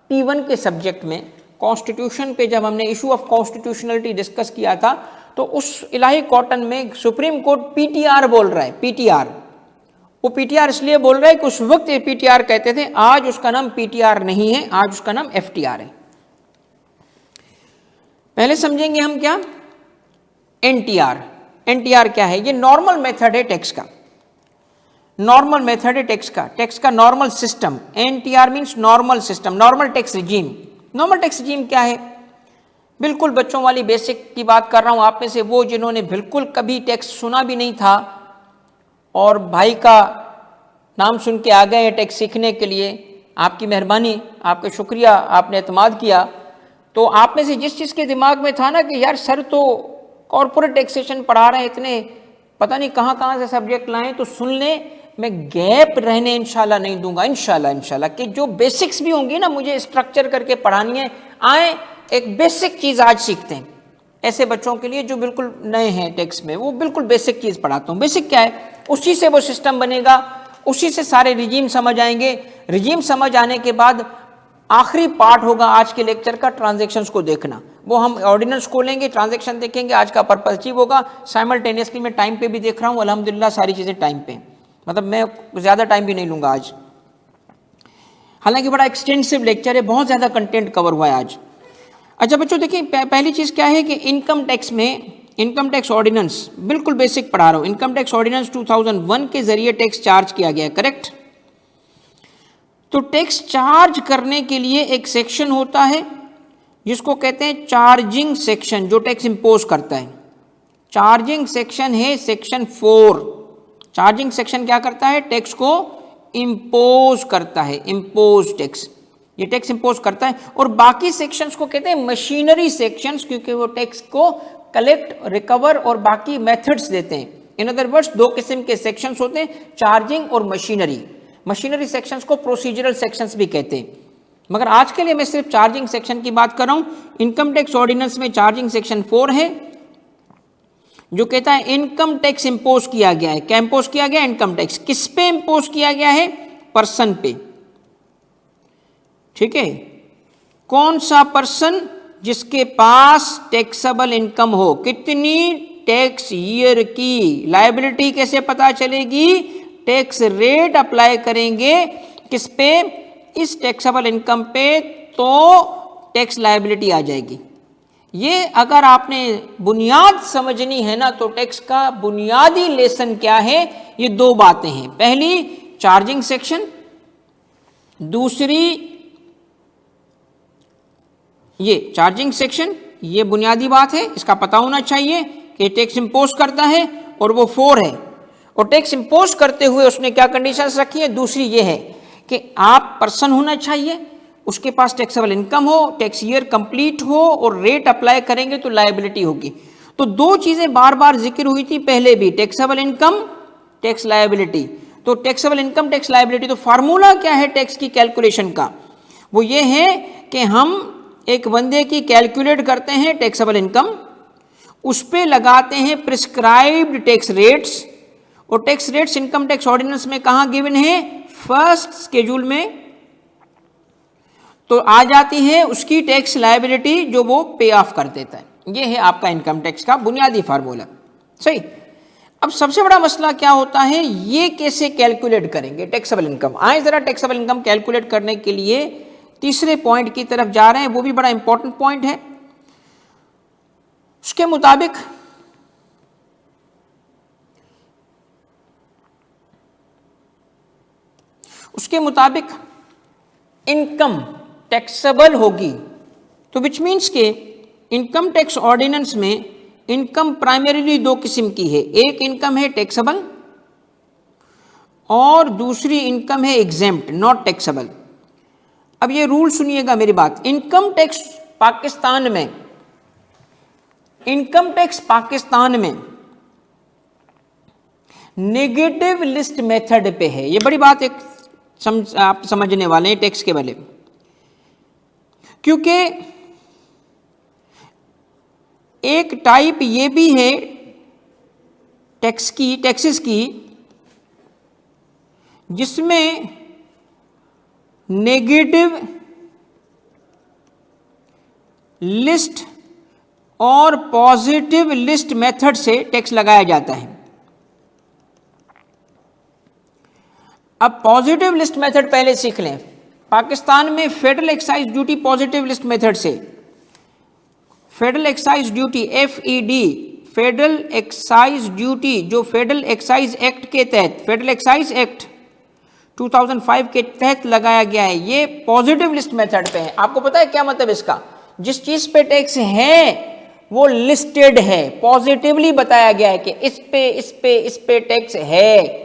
T1 के सब्जेक्ट में, कॉन्स्टिट्यूशन पे जब हमने इशू ऑफ कॉन्स्टिट्यूशनलिटी डिस्कस किया था, तो उस इलाही कॉटन में सुप्रीम कोर्ट PTR बोल रहा है, PTR। वो PTR इसलिए बोल रहा है कि उस वक्त PTR कहते थे, आज उसका नाम PTR नहीं है, आज उसका नाम FTR है। पहले समझेंगे हम क्या NTR। NTR क्या है? ये नॉर्मल मेथड है टैक्स का, नॉर्मल मेथड है टैक्स का normal system. NTR means normal system, normal tax regime. Normal tax regime क्या है? बिल्कुल बच्चों वाली बेसिक की बात कर रहा हूं, आप में से वो जिन्होंने बिल्कुल कभी टैक्स सुना भी नहीं था और भाई का नाम सुन के आ गए टैक्स सीखने के लिए, आपकी मेहरबानी, आपका शुक्रिया, आपने एतमाद किया। तो आप में से जिस चीज़ के दिमाग में था ना कि यार सर तो कॉर्पोरेट टैक्सेशन पढ़ा रहे हैं, इतने पता नहीं कहाँ से सब्जेक्ट लाएं, तो सुन लें, मैं गैप रहने इंशाल्लाह नहीं दूंगा, इंशाल्लाह कि जो बेसिक्स भी होंगी ना मुझे स्ट्रक्चर करके पढ़ानी है, आए एक बेसिक चीज़ आज सीखते हैं। ऐसे बच्चों के लिए जो बिल्कुल नए हैं टैक्स में, वो बिल्कुल बेसिक चीज़ पढ़ाता हूँ। बेसिक क्या है? उसी से वो सिस्टम बनेगा, उसी से सारे रिजीम समझ आएंगे। रिजीम समझ आने के बाद आखिरी पार्ट होगा आज के लेक्चर का, ट्रांजैक्शंस को देखना। वो हम ऑर्डिनेंस खोलेंगे, ट्रांजैक्शन देखेंगे, आज का पर्पस अचीव होगा। साइमल्टेनियसली मैं टाइम पे भी देख रहा हूँ, अल्हम्दुलिल्लाह सारी चीज़ें टाइम पे, मतलब मैं ज़्यादा टाइम भी नहीं लूँगा आज। हालांकि बड़ा एक्सटेंसिव लेक्चर है, बहुत ज़्यादा कंटेंट कवर हुआ है आज। अच्छा बच्चों देखिए, पहली चीज़ क्या है कि इनकम टैक्स में इनकम टैक्स ऑर्डिनेंस, बिल्कुल बेसिक पढ़ा रहा हूँ। इनकम टैक्स ऑर्डिनेंस 2001 के जरिए टैक्स चार्ज किया गया है, करेक्ट? तो टैक्स चार्ज करने के लिए एक सेक्शन होता है जिसको कहते हैं चार्जिंग सेक्शन, जो टैक्स इंपोज करता है। चार्जिंग सेक्शन है सेक्शन 4। चार्जिंग सेक्शन क्या करता है? टैक्स को इंपोज करता है, इंपोज टैक्स, ये टैक्स इंपोज करता है। और बाकी सेक्शंस को कहते हैं मशीनरी सेक्शंस, क्योंकि वो टैक्स को कलेक्ट, रिकवर और बाकी मेथड्स देते हैं। इन अदर वर्ड्स दो किस्म के सेक्शंस होते हैं, चार्जिंग और मशीनरी। मशीनरी सेक्शंस को प्रोसीजरल सेक्शंस भी कहते हैं, मगर आज के लिए मैं सिर्फ चार्जिंग सेक्शन की बात कर रहा हूं। इनकम टैक्स ऑर्डिनेंस में चार्जिंग सेक्शन 4 है, जो कहता है इनकम टैक्स इंपोज किया गया है। क्या इंपोज किया गया? Income tax. किस पे इंपोज किया गया है? पर्सन पे, ठीक है? कौन सा पर्सन? जिसके पास टैक्सेबल इनकम हो। कितनी? टैक्स ईयर की। लायबिलिटी कैसे पता चलेगी? टैक्स रेट अप्लाई करेंगे किस पे? इस टैक्सेबल इनकम पे, तो टैक्स लायबिलिटी आ जाएगी। ये अगर आपने बुनियाद समझनी है ना, तो टैक्स का बुनियादी लेसन क्या है? ये दो बातें हैं। पहली चार्जिंग सेक्शन, दूसरी ये चार्जिंग सेक्शन, ये बुनियादी बात है, इसका पता होना चाहिए कि टैक्स इंपोज करता है और वो 4 है। और टैक्स इंपोज करते हुए उसने क्या कंडीशंस रखी है? दूसरी ये है कि आप पर्सन होना चाहिए, उसके पास टैक्सेबल इनकम हो, टैक्स ईयर कंप्लीट हो और रेट अप्लाई करेंगे तो लायबिलिटी होगी। तो दो चीजें बार बार जिक्र हुई थी पहले भी, टैक्सेबल इनकम, टैक्स लायबिलिटी। तो टैक्सेबल इनकम, टैक्स लायबिलिटी, तो फार्मूला क्या है टैक्स की कैलकुलेशन का? वो ये है कि हम एक बंदे की कैलकुलेट करते हैं टैक्सेबल इनकम, उस पे लगाते हैं प्रिस्क्राइब्ड टैक्स रेट्स, और tax rates income tax ordinance में कहां गिवन है? फर्स्ट शेड्यूल में। तो आ जाती है उसकी टैक्स लायबिलिटी जो वो पे ऑफ कर देता है। ये है आपका इनकम टैक्स का बुनियादी फार्मूला, सही। अब सबसे बड़ा मसला क्या होता है? ये कैसे कैलकुलेट करेंगे टैक्सेबल इनकम? आए जरा टैक्सेबल इनकम कैलकुलेट करने के लिए तीसरे पॉइंट की तरफ जा रहे हैं, वो भी बड़ा इंपॉर्टेंट पॉइंट है। उसके मुताबिक उसके मुताबिक इनकम टैक्सेबल होगी। तो विच मीन्स के इनकम टैक्स ऑर्डिनेंस में इनकम प्राइमरीली दो किस्म की है, एक इनकम है टैक्सेबल और दूसरी इनकम है एग्जेम्प्ट, नॉट टैक्सेबल। अब ये रूल सुनिएगा मेरी बात। इनकम टैक्स पाकिस्तान में, इनकम टैक्स पाकिस्तान में नेगेटिव लिस्ट मेथड पे है। ये बड़ी बात एक आप समझने वाले हैं टैक्स के बारे में, क्योंकि एक टाइप ये भी है टैक्सेस की जिसमें नेगेटिव लिस्ट और पॉजिटिव लिस्ट मेथड से टैक्स लगाया जाता है। अब पॉजिटिव लिस्ट मेथड पहले सीख लें। पाकिस्तान में federal excise duty positive list method से, federal excise duty FED, federal excise duty जो फेडरल एक्साइज एक्ट के तहत, फेडरल एक्साइज एक्ट 2005 के तहत लगाया गया है, ये पॉजिटिव लिस्ट मेथड पे है। आपको पता है क्या मतलब इसका? जिस चीज पे टैक्स है वो लिस्टेड है, पॉजिटिवली बताया गया है कि इस पे टैक्स है।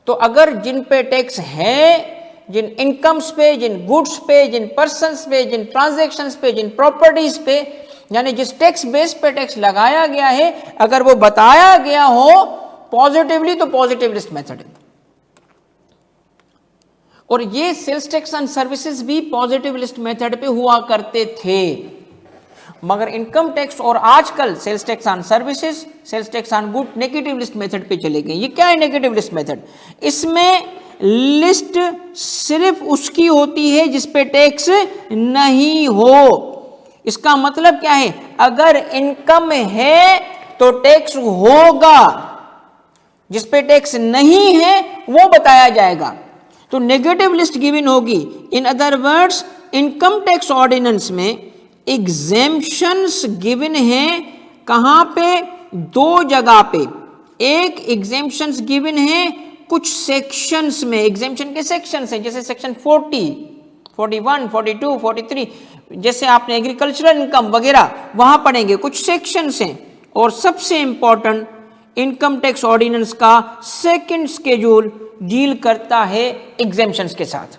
तो अगर जिन पे टैक्स है, जिन इनकम्स पे, जिन गुड्स पे, जिन पर्सन्स पे, जिन ट्रांजैक्शंस पे, जिन प्रॉपर्टीज पे, यानी जिस टैक्स बेस पे टैक्स लगाया गया है, अगर वो बताया गया हो पॉजिटिवली तो पॉजिटिव लिस्ट मेथड है। और ये सेल्स टैक्स एंड सर्विसेज भी पॉजिटिव लिस्ट मेथड पे हुआ करते थे, मगर इनकम टैक्स और आजकल sales tax on services, sales tax on good negative list method पे चले गए। ये क्या है नेगेटिव लिस्ट मेथड? इसमें लिस्ट सिर्फ उसकी होती है जिस पे टैक्स नहीं हो। इसका मतलब क्या है? अगर इनकम है तो टैक्स होगा, जिस पे टैक्स नहीं है वो बताया जाएगा, तो नेगेटिव लिस्ट गिवन होगी। In other words, income tax ordinance में एग्जेम्पशंस गिवन है। कहां पे? दो जगह पे। एक एग्जेम्पशंस गिवन है कुछ सेक्शंस में, एग्जेम्पशन के सेक्शंस हैं, जैसे सेक्शन 40, 41, 42, 43, जैसे आपने एग्रीकल्चरल इनकम वगैरह वहां पढ़ेंगे, कुछ सेक्शंस हैं। और सबसे इंपॉर्टेंट, इनकम टैक्स ऑर्डिनेंस का सेकंड शेड्यूल डील करता है एग्जेम्पशंस के साथ,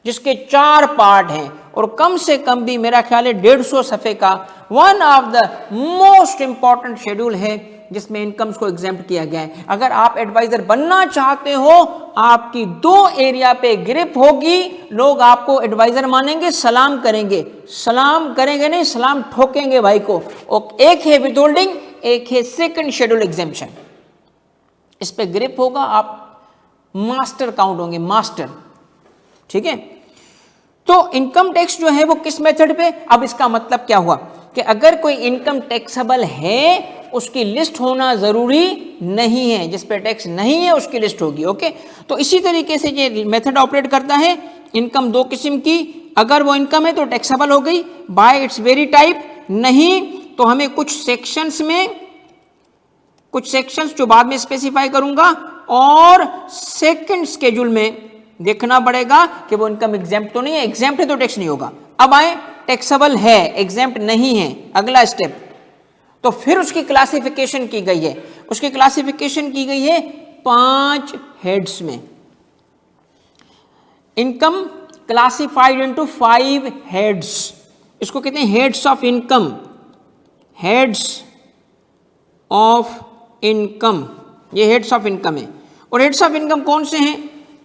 जिसके 4 पार्ट हैं और कम से कम भी मेरा ख्याल है 150 सफ़े का one of the most important schedule है जिसमें इनकम्स को एग्जेम्प्ट किया गया है। अगर आप एडवाइजर बनना चाहते हो, आपकी 2 एरिया पे ग्रिप होगी, लोग आपको एडवाइजर मानेंगे, सलाम करेंगे, सलाम करेंगे नहीं, सलाम ठोकेंगे भाई को। और एक है विथहोल्डिंग, एक है सेकंड शेड्यूल एग्जेम्पशन। इस पे ग्रिप होगा, आप मास्टर काउंट होंगे, मास्टर। ठीक है, तो इनकम टैक्स जो है वो किस मेथड पे? अब इसका मतलब क्या हुआ कि अगर कोई इनकम टैक्सेबल है उसकी लिस्ट होना जरूरी नहीं है, जिस पे टैक्स नहीं है उसकी लिस्ट होगी। ओके, तो इसी तरीके से ये मेथड ऑपरेट करता है। इनकम 2 किस्म की, अगर वो इनकम है तो टैक्सेबल हो गई बाय इट्स वेरी टाइप, नहीं तो हमें कुछ सेक्शंस में, कुछ सेक्शंस जो बाद में स्पेसिफाई करूंगा, और सेकंड शेड्यूल में देखना पड़ेगा कि वो इनकम एग्जेम्प्ट तो नहीं है। एग्जेम्प्ट है तो टैक्स नहीं होगा। अब आए टैक्सेबल है, एग्जेम्प्ट नहीं है, अगला स्टेप। तो फिर उसकी क्लासिफिकेशन की गई है। उसकी क्लासिफिकेशन की गई है 5 हेड्स में। इनकम क्लासिफाइड इनटू 5 हेड्स, इसको कहते हैं heads of income, heads of income, ये हेड्स ऑफ इनकम है। और हेड्स ऑफ इनकम कौन से हैं?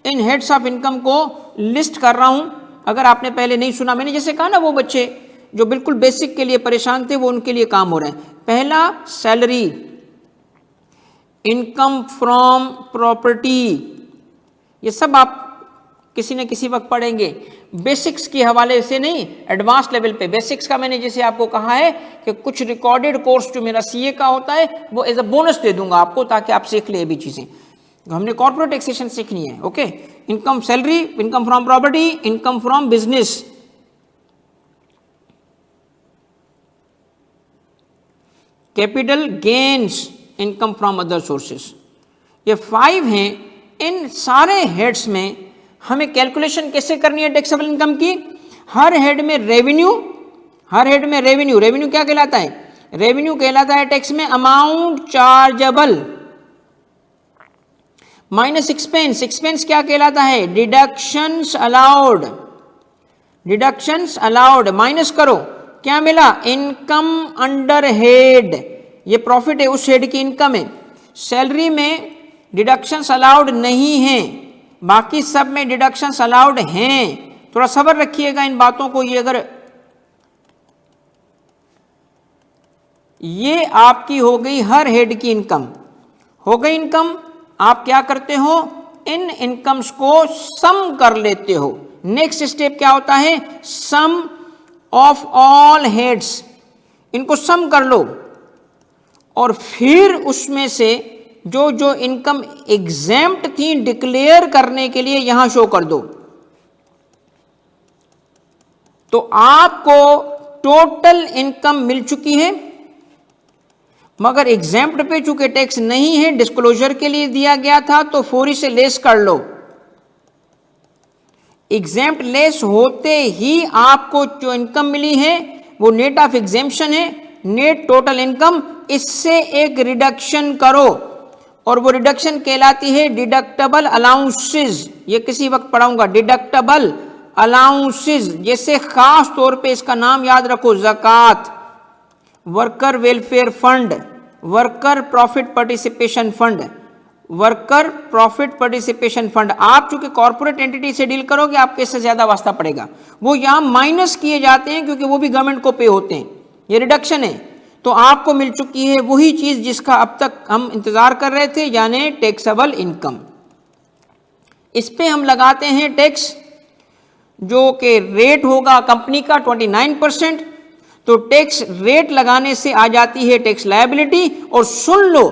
इन हेड्स ऑफ इनकम को लिस्ट कर रहा हूं। अगर आपने पहले नहीं सुना, मैंने जैसे कहा ना, वो बच्चे जो बिल्कुल बेसिक के लिए परेशान थे वो उनके लिए काम हो रहा है। पहला सैलरी, इनकम फ्रॉम प्रॉपर्टी, ये सब आप किसी न किसी वक्त पढ़ेंगे, बेसिक्स के हवाले से नहीं, एडवांस लेवल पे। बेसिक्स का मैंने जैसे आपको कहा है कि कुछ रिकॉर्डेड कोर्स जो मेरा सीए का होता है वो एज अ बोनस दे दूंगा आपको, ताकि आप सीख ले भी चीजें। हमने कॉर्पोरेट टैक्सेशन सीखनी है। Okay, income salary, income from property, income from business, capital gains, income from other sources, ये 5 हैं। इन सारे हेड्स में हमें कैलकुलेशन कैसे करनी है टैक्सेबल इनकम की? हर हेड में रेवेन्यू, रेवेन्यू क्या कहलाता है? रेवेन्यू कहलाता है टैक्स में amount chargeable minus expense, expense क्या कहलाता है? डिडक्शंस अलाउड माइनस करो, क्या मिला? इनकम अंडर हेड, ये प्रॉफिट है उस हेड की इनकम है। सैलरी में डिडक्शंस अलाउड नहीं है, बाकी सब में डिडक्शंस अलाउड हैं। थोड़ा सब्र रखिएगा इन बातों को। ये आपकी हो गई हर हेड की इनकम, हो गई इनकम। आप क्या करते हो? इन इनकम्स को सम कर लेते हो। नेक्स्ट स्टेप क्या होता है? सम ऑफ ऑल हेड्स, इनको सम कर लो और फिर उसमें से जो जो इनकम एग्जेम्प्ट थी डिक्लेयर करने के लिए यहां शो कर दो। तो आपको टोटल इनकम मिल चुकी है, मगर एग्जेम्प्ट पे चूंकि टैक्स नहीं है, डिस्क्लोजर के लिए दिया गया था, तो फौरी से लेस कर लो। एग्जेम्प्ट लेस होते ही आपको जो इनकम मिली है वो नेट ऑफ एग्जेम्पशन है, नेट टोटल इनकम। इससे एक रिडक्शन करो और वो रिडक्शन कहलाती है डिडक्टेबल अलाउंसेस। ये किसी वक्त पढ़ाऊंगा, डिडक्टेबल अलाउंसेस। जैसे खास तौर पे इसका नाम याद रखो, ज़कात, worker welfare fund, worker profit participation fund, worker profit participation fund. आप चूंकि कॉर्पोरेट एंटिटी से डील करोगे, आपके इससे ज्यादा वास्ता पड़ेगा। वो यहां माइनस किए जाते हैं क्योंकि वो भी गवर्नमेंट को पे होते हैं, ये रिडक्शन है। तो आपको मिल चुकी है वही चीज जिसका अब तक हम इंतजार कर रहे थे, यानी टैक्सेबल इनकम। इस पे हम लगाते हैं टैक्स, जो कि रेट होगा कंपनी का 29%। तो टैक्स रेट लगाने से आ जाती है टैक्स लायबिलिटी। और सुन लो,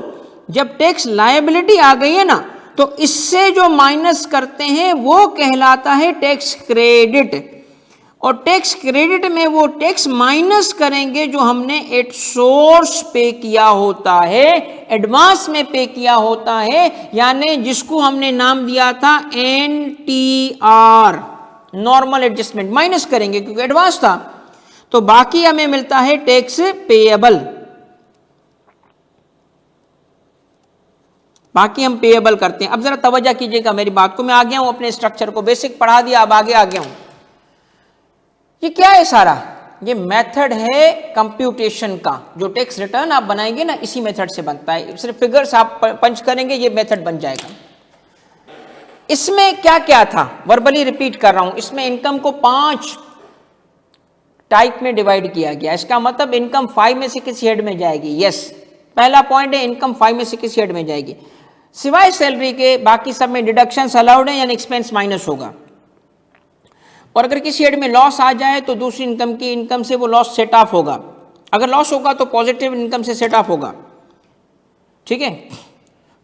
जब टैक्स लायबिलिटी आ गई है ना, तो इससे जो माइनस करते हैं वो कहलाता है टैक्स क्रेडिट। और टैक्स क्रेडिट में वो टैक्स माइनस करेंगे जो हमने एट सोर्स पे किया होता है, एडवांस में पे किया होता है, यानी जिसको हमने नाम दिया था NTR, नॉर्मल एडजस्टमेंट, माइनस करेंगे क्योंकि एडवांस था। तो बाकी हमें मिलता है टैक्स पेएबल, बाकी हम पेएबल करते हैं। अब जरा तवज्जो कीजिएगा मेरी बात को। मैं आ गया हूं अपने स्ट्रक्चर को, बेसिक पढ़ा दिया, अब आगे आ गया हूं। ये क्या है सारा? ये मेथड है कंप्यूटेशन का। जो टैक्स रिटर्न आप बनाएंगे ना, इसी मेथड से बनता है। सिर्फ फिगर्स आप पंच करेंगे, ये मेथड बन जाएगा। इसमें क्या क्या था, वर्बली रिपीट कर रहा हूं। इसमें इनकम को 5 टाइप में डिवाइड किया गया। इसका मतलब इनकम 5 में से किसी हेड में जाएगी। यस, पहला पॉइंट है, इनकम 5 में से किसी हेड में जाएगी। सिवाय सैलरी के बाकी सब में डिडक्शंस अलाउड है, यानी एक्सपेंस माइनस होगा। और अगर किसी हेड में लॉस आ जाए तो दूसरी इनकम की इनकम से वो लॉस सेट ऑफ होगा। अगर लॉस होगा तो पॉजिटिव इनकम से सेट ऑफ होगा। ठीक है,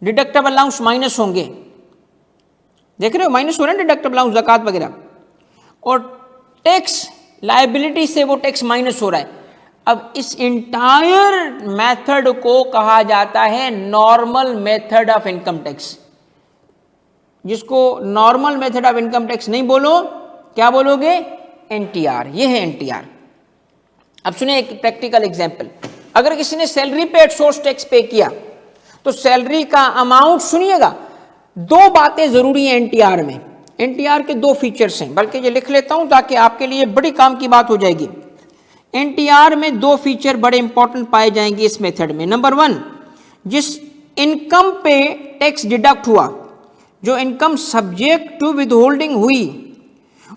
डिडक्टेबल अलाउंस माइनस होंगे, देख रहे हो, माइनस हो रहे हैं डिडक्टेबल अलाउंस, ज़कात वगैरह। और टैक्स लायबिलिटी से वो टैक्स माइनस हो रहा है। अब इस इंटायर मेथड को कहा जाता है normal method of income tax. जिसको normal method of income tax नहीं बोलो, क्या बोलोगे? NTR। ये है NTR। अब सुनिए एक प्रैक्टिकल एग्जांपल। अगर किसी ने सैलरी पे एट सोर्स टैक्स पे किया, तो सैलरी का अमाउंट, सुनिएगा, 2 बातें जरूरी हैं NTR में। NTR के 2 फीचर्स हैं, बल्कि ये लिख लेता हूं ताकि आपके लिए बड़ी काम की बात हो जाएगी। NTR में 2 फीचर बड़े इंपॉर्टेंट पाए जाएंगे इस मेथड में। नंबर 1, जिस इनकम पे टैक्स डिडक्ट हुआ, जो इनकम सब्जेक्ट टू विदहोल्डिंग हुई,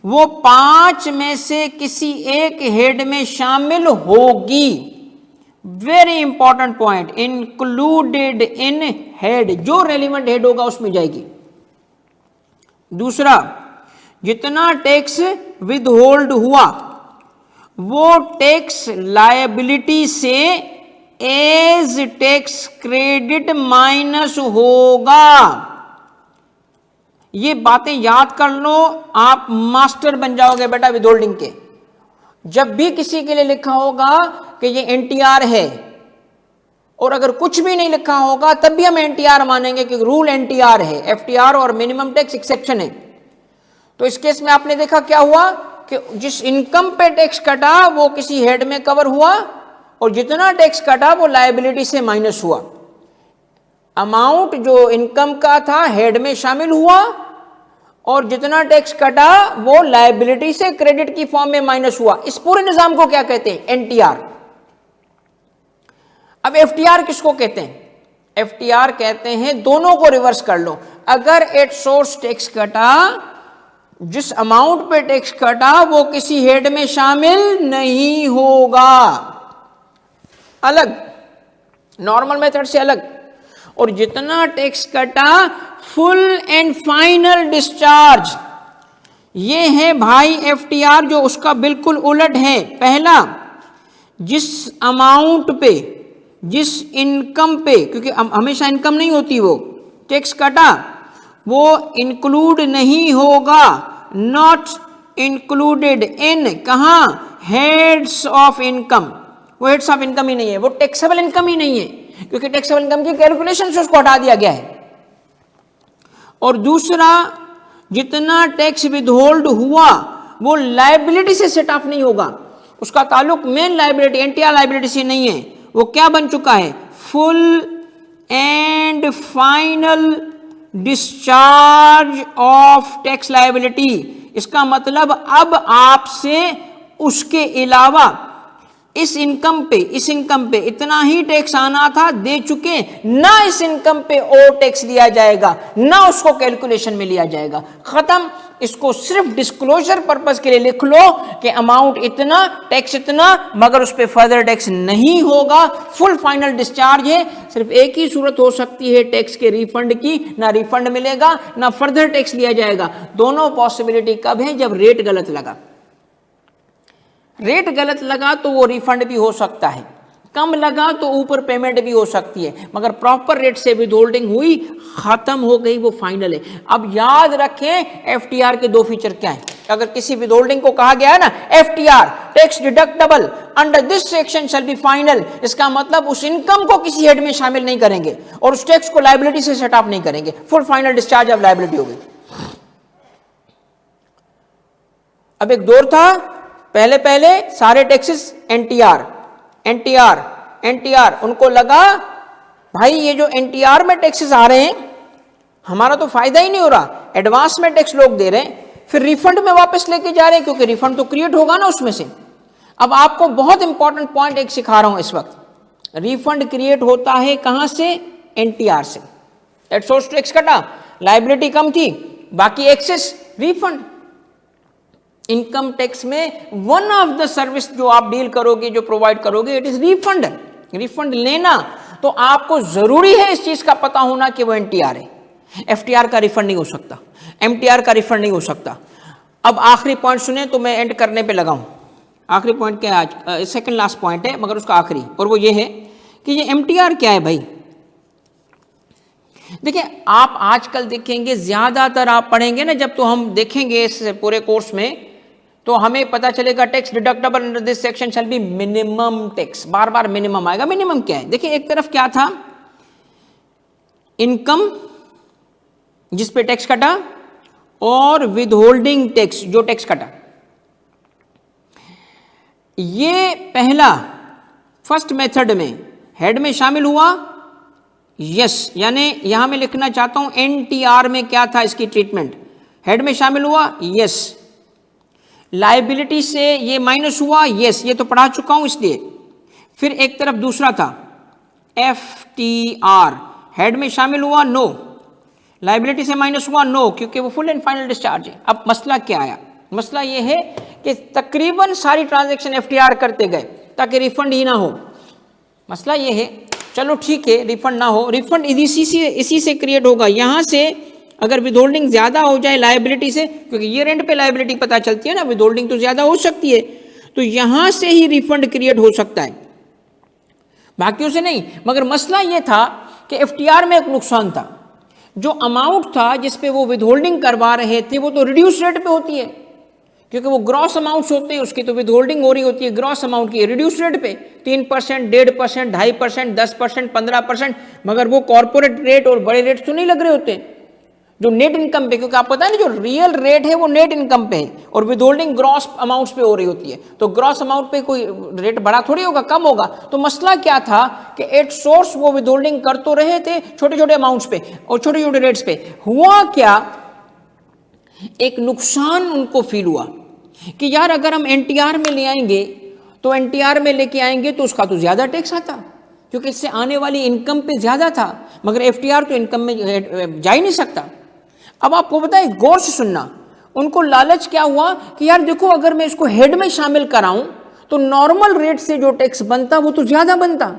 वो 5 में से किसी एक हेड में शामिल होगी। Very important point, included in head, जो रेलिवेंट हेड होगा उसमें जाएगी। दूसरा, जितना टैक्स विदहोल्ड हुआ वो टैक्स लायबिलिटी से एज टैक्स क्रेडिट माइनस होगा। ये बातें याद कर लो, आप मास्टर बन जाओगे बेटा विदहोल्डिंग के। जब भी किसी के लिए लिखा होगा कि ये NTR है, और अगर कुछ भी नहीं लिखा होगा तब भी हम NTR मानेंगे कि रूल NTR है, FTR और मिनिमम टैक्स एक्सेप्शन है। तो इस केस में आपने देखा क्या हुआ कि जिस इनकम पे टैक्स कटा वो किसी हेड में कवर हुआ और जितना टैक्स कटा वो लायबिलिटी से माइनस हुआ। अमाउंट जो इनकम का था हेड में शामिल हुआ और जितना टैक्स कटा वो लायबिलिटी से क्रेडिट की फॉर्म में माइनस हुआ। इस पूरे निजाम को क्या कहते हैं? एनटीआर। अब एफटीआर किसको कहते हैं? एफटीआर कहते हैं, दोनों को रिवर्स कर लो, अगर एट सोर्स टैक्स कटा, जिस अमाउंट पे टैक्स कटा वो किसी हेड में शामिल नहीं होगा, अलग, नॉर्मल मेथड से अलग, और जितना टैक्स कटा फुल एंड फाइनल डिस्चार्ज। ये है भाई एफटीआर, जो उसका बिल्कुल उलट है। पहला, जिस अमाउंट पे, जिस इनकम पे, क्योंकि हमेशा इनकम नहीं होती, वो टैक्स कटा वो इंक्लूड नहीं होगा, नॉट इंक्लूडेड इन, कहां? Heads of income. वो हेड्स ऑफ इनकम ही नहीं है, वो टैक्सेबल इनकम ही नहीं है, क्योंकि टैक्सेबल इनकम की कैलकुलेशन से उसको हटा दिया गया है। और दूसरा, जितना टैक्स विदहोल्ड हुआ वो लायबिलिटी से सेट ऑफ नहीं होगा, उसका ताल्लुक मेन लायबिलिटी, एनटीआर लायबिलिटी से नहीं है, वो क्या बन चुका है? Full and final discharge of tax liability. इसका मतलब अब आपसे उसके अलावा इस इनकम पे इतना ही टैक्स आना था, दे चुके, ना इस इनकम पे और टैक्स लिया जाएगा, ना उसको कैलकुलेशन में लिया जाएगा, खत्म। इसको सिर्फ डिस्क्लोजर पर्पस के लिए लिख लो कि अमाउंट इतना, टैक्स इतना, मगर उस पे फर्दर टैक्स नहीं होगा, फुल फाइनल डिस्चार्ज है। सिर्फ एक ही सूरत हो सकती है टैक्स के रिफंड की, ना रिफंड मिलेगा ना फर्दर टैक्स लिया जाएगा। दोनों पॉसिबिलिटी कब है? जब रेट गलत लगा। रेट गलत लगा तो वो रिफंड भी हो सकता है, कम लगा तो ऊपर पेमेंट भी हो सकती है, मगर प्रॉपर रेट से विदहोल्डिंग हुई, खत्म हो गई, वो फाइनल है। अब याद रखें एफटीआर के दो फीचर क्या है। अगर किसी विदहोल्डिंग को कहा गया है ना FTR tax deductible under this section shall be final, इसका मतलब उस इनकम को किसी हेड में शामिल नहीं करेंगे और उस टैक्स को लायबिलिटी से सेट ऑफ नहीं करेंगे, full final discharge of liability हो गई। अब एक दौर था, पहले सारे टैक्सेस एनटीआर, उनको लगा भाई ये जो एनटीआर में टैक्सेस आ रहे हैं हमारा तो फायदा ही नहीं हो रहा, एडवांस में टैक्स लोग दे रहे हैं, फिर रिफंड में वापस लेके जा रहे हैं, क्योंकि रिफंड तो क्रिएट होगा ना उसमें से। अब आपको बहुत इंपॉर्टेंट पॉइंट एक सिखा रहा हूं इस वक्त, रिफंड क्रिएट होता है कहां से? एनटीआर से। एट सोर्स टैक्स कटा, लायबिलिटी कम थी, बाकी एक्सेस रिफंड। इनकम टैक्स में वन ऑफ द सर्विस जो आप डील करोगे, जो प्रोवाइड करोगे, इट इज रिफंड। रिफंड लेना तो आपको जरूरी है इस चीज का पता होना कि वो एनटीआर है। एफटीआर का रिफंड नहीं हो सकता, एमटीआर का रिफंड नहीं हो सकता। अब आखिरी पॉइंट सुने तो मैं एंड करने पे लगाऊं। आखिरी पॉइंट क्या है आज? सेकंड लास्ट पॉइंट है मगर उसका आखिरी, और वो ये है कि ये एमटीआर क्या है भाई। देखिए आप आजकल देखेंगे, ज्यादातर आप पढ़ेंगे ना जब, तो हम देखेंगे इस पूरे कोर्स में तो हमें पता चलेगा tax deductible under this section shall be minimum tax, bar bar minimum आएगा। मिनिमम क्या है? देखिए एक तरफ क्या था, इनकम जिस पे टैक्स कटा और विदहोल्डिंग टैक्स जो टैक्स कटा। ये पहला फर्स्ट मेथड में हेड में शामिल हुआ, यस, यानी यहां मैं लिखना चाहता हूं एनटीआर में क्या था इसकी ट्रीटमेंट, हेड में शामिल हुआ, यस। लायबिलिटी से ये माइनस हुआ, यस, ये तो पढ़ा चुका हूं इसलिए। फिर एक तरफ दूसरा था एफटीआर, हेड में शामिल हुआ, नो, लायबिलिटी से माइनस हुआ, नो, क्योंकि वो फुल एंड फाइनल डिस्चार्ज है। अब मसला क्या आया? मसला ये है कि तकरीबन सारी ट्रांजैक्शन एफटीआर करते गए ताकि रिफंड ही ना हो। मसला ये है, चलो ठीक है रिफंड ना हो, रिफंड इसी से क्रिएट होगा। यहां से अगर विदहोल्डिंग ज्यादा हो जाए लायबिलिटी से, क्योंकि ईयर एंड पे लायबिलिटी पता चलती है ना, विदहोल्डिंग तो ज्यादा हो सकती है, तो यहां से ही रिफंड क्रिएट हो सकता है, बाकियों से नहीं। मगर मसला यह था कि एफटीआर में एक नुकसान था, जो अमाउंट था जिस पे वो विदहोल्डिंग करवा रहे थे वो तो रिड्यूस रेट पे होती है, क्योंकि वो ग्रॉस अमाउंट्स होते हैं, उसकी तो विदहोल्डिंग हो रही होती है ग्रॉस अमाउंट की, रिड्यूस रेट पे 3%, 1.5%, 2.5%, 10%, 15%, मगर वो कॉर्पोरेट रेट और बड़े रेट तो नहीं लग रहे होते। जो नेट इनकम पे, क्योंकि आपको पता है ना जो रियल रेट है वो नेट इनकम पे है और विदहोल्डिंग ग्रॉस अमाउंट्स पे हो रही होती है, तो ग्रॉस अमाउंट पे कोई रेट बड़ा थोड़ी होगा, कम होगा। तो मसला क्या था कि एट सोर्स वो विदहोल्डिंग कर तो रहे थे छोटे छोटे अमाउंट्स पे और छोटे छोटे रेट्स पे। हुआ क्या, एक नुकसान उनको फील हुआ कि यार अगर हम एनटीआर में ले आएंगे तो एनटीआर में लेके आएंगे तो उसका तो ज्यादा टैक्स आता, क्योंकि इससे आने वाली इनकम पे ज्यादा था, मगर एफटीआर तो इनकम में जा ही नहीं सकता। अब आपको पता है, गौर से सुनना, उनको लालच क्या हुआ कि यार देखो अगर मैं इसको हेड में शामिल कराऊं तो नॉर्मल रेट से जो टैक्स बनता वो तो ज्यादा बनता,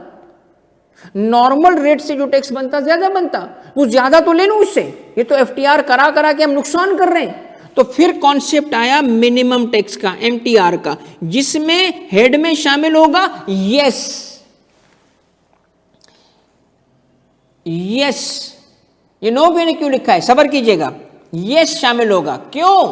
नॉर्मल रेट से जो टैक्स बनता ज्यादा बनता, वो ज्यादा तो ले लूं उससे, ये तो एफटीआर करा करा के हम नुकसान कर रहे हैं। तो फिर कॉन्सेप्ट आया मिनिमम टैक्स का, एमटीआर का, जिसमें हेड में शामिल होगा यस, यस, ये नो मैंने क्यों लिखा है, सबर कीजिएगा, यस शामिल होगा। क्यों?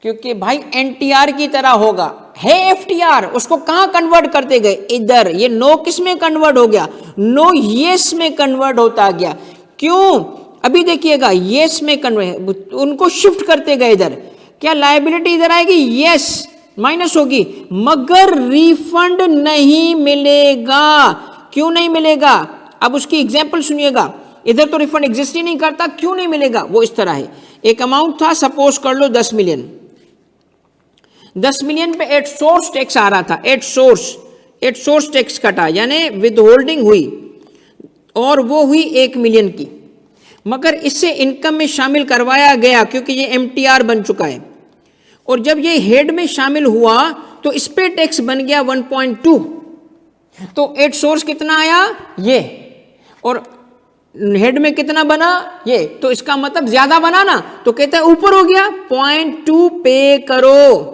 क्योंकि भाई एनटीआर की तरह होगा, है एफटीआर, उसको कहां कन्वर्ट करते गए, इधर। ये नो किस में कन्वर्ट हो गया, नो यस में कन्वर्ट होता गया। क्यों? अभी देखिएगा, यस में कन्वर्ट, उनको शिफ्ट करते गए इधर। क्या लायबिलिटी इधर आएगी, यस माइनस होगी, मगर रिफंड नहीं मिलेगा। क्यों नहीं मिलेगा? अब उसकी एग्जांपल सुनिएगा। इधर तो रिफंड एग्जिस्ट ही नहीं करता, क्यों नहीं मिलेगा? वो इस तरह है, एक अमाउंट था, सपोज कर लो 10 मिलियन, 10 मिलियन पे एट सोर्स टैक्स आ रहा था, एट सोर्स टैक्स कटा, यानी विदहोल्डिंग हुई और वो हुई 1 मिलियन की, मगर इससे इनकम में शामिल करवाया गया क्योंकि ये एमटीआर बन चुका है। और जब ये हेड में शामिल हुआ तो इस पे टैक्स बन गया 1.2, तो एट सोर्स कितना आया ये, और हेड में कितना बना ये, तो इसका मतलब ज्यादा बना ना, तो कहता है ऊपर हो गया 0.2 पे करो।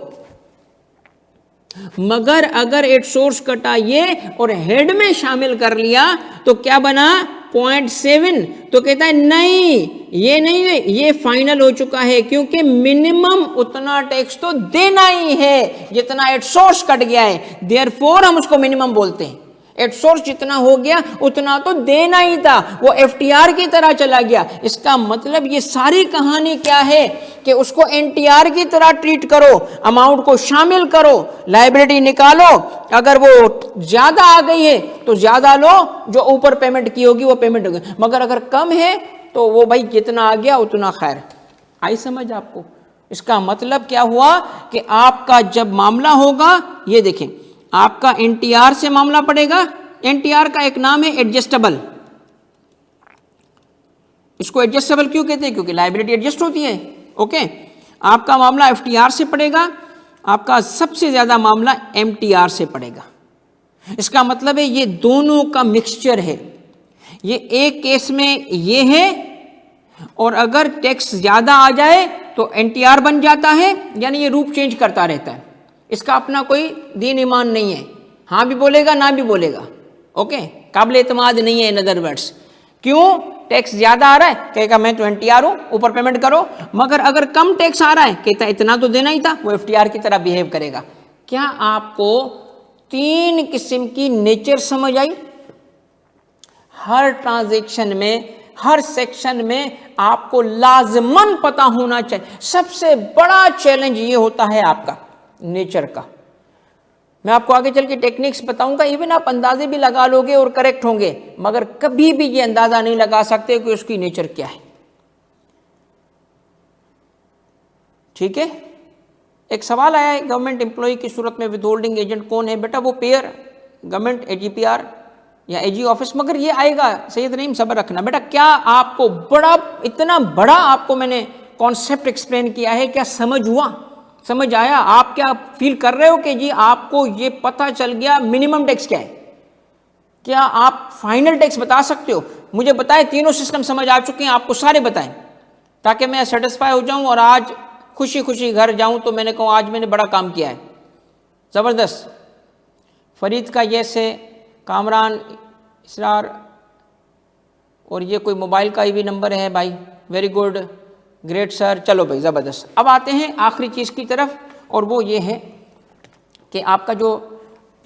मगर अगर एट सोर्स कटा ये और हेड में शामिल कर लिया तो क्या बना 0.7, तो कहता है नहीं, ये नहीं है, ये फाइनल हो चुका है, क्योंकि मिनिमम उतना टैक्स तो देना ही है जितना एट सोर्स कट गया है, देयरफॉर हम उसको मिनिमम बोलते हैं। एट सोर्स जितना हो गया उतना तो देना ही था, वो एफटीआर की तरह चला गया। इसका मतलब ये सारी कहानी क्या है कि उसको एनटीआर की तरह ट्रीट करो, अमाउंट को शामिल करो, लायबिलिटी निकालो, अगर वो ज्यादा आ गई है तो ज्यादा लो, जो ऊपर पेमेंट की होगी वो पेमेंट होगी, मगर अगर कम है तो वो भाई जितना आ गया उतना खैर। आई समझ आपको? इसका मतलब क्या हुआ कि आपका जब मामला होगा, ये देखें, आपका एनटीआर से मामला पड़ेगा। एनटीआर का एक नाम है एडजस्टेबल। इसको एडजस्टेबल क्यों कहते हैं? क्योंकि लायबिलिटी एडजस्ट होती है। ओके, आपका मामला एफटीआर से पड़ेगा, आपका सबसे ज्यादा मामला एमटीआर से पड़ेगा। इसका मतलब है ये दोनों का मिक्सचर है। ये एक केस में ये है, और अगर टैक्स ज्यादा आ जाए तो एनटीआर बन जाता है, यानी ये रूप चेंज करता रहता है। इसका अपना कोई दीन ईमान नहीं है, हाँ भी बोलेगा ना भी बोलेगा। ओके, काबिल एतमाद नहीं है इन अदर वर्ड्स। क्यों? टैक्स ज्यादा आ रहा है, कहेगा मैं तो एनटीआर हूं, ऊपर पेमेंट करो। मगर अगर कम टैक्स आ रहा है, कहता है इतना तो देना ही था, वो एफटीआर की तरह बिहेव करेगा। क्या आपको 3 किस्म की नेचर समझ आई? हर ट्रांजैक्शन में, हर सेक्शन में आपको लाजमन पता होना चाहिए। सबसे बड़ा चैलेंज ये होता है आपका नेचर का। मैं आपको आगे चल के टेक्निक्स बताऊंगा, इवन आप अंदाजे भी लगा लोगे और करेक्ट होंगे, मगर कभी भी ये अंदाजा नहीं लगा सकते कि उसकी नेचर क्या है। ठीक है? एक सवाल आया है, गवर्नमेंट एम्प्लॉय की सूरत में विदहोल्डिंग एजेंट कौन है? बेटा वो पेयर गवर्नमेंट एजीपीआर या एजी ऑफिस, मगर ये आएगा। सैयद रहीम सबर रखना बेटा, क्या आपको बड़ा, इतना बड़ा आपको मैंने कॉन्सेप्ट एक्सप्लेन किया है, क्या समझ हुआ, समझ आया? आप क्या फील कर रहे हो कि जी आपको ये पता चल गया मिनिमम टैक्स क्या है? क्या आप फाइनल टैक्स बता सकते हो? मुझे बताएं, तीनों सिस्टम समझ आ चुके हैं, आपको सारे बताएं, ताकि मैं सेटिस्फाई हो जाऊं और आज खुशी खुशी घर जाऊं तो मैंने कहा आज मैंने बड़ा काम किया है, ज़बरदस्त। फरीद का यस है, कामरान, इसरार, और ये कोई मोबाइल का भी नंबर है भाई, वेरी गुड, ग्रेट सर। चलो भाई ज़बरदस्त। अब आते हैं आखिरी चीज़ की तरफ, और वो ये है कि आपका जो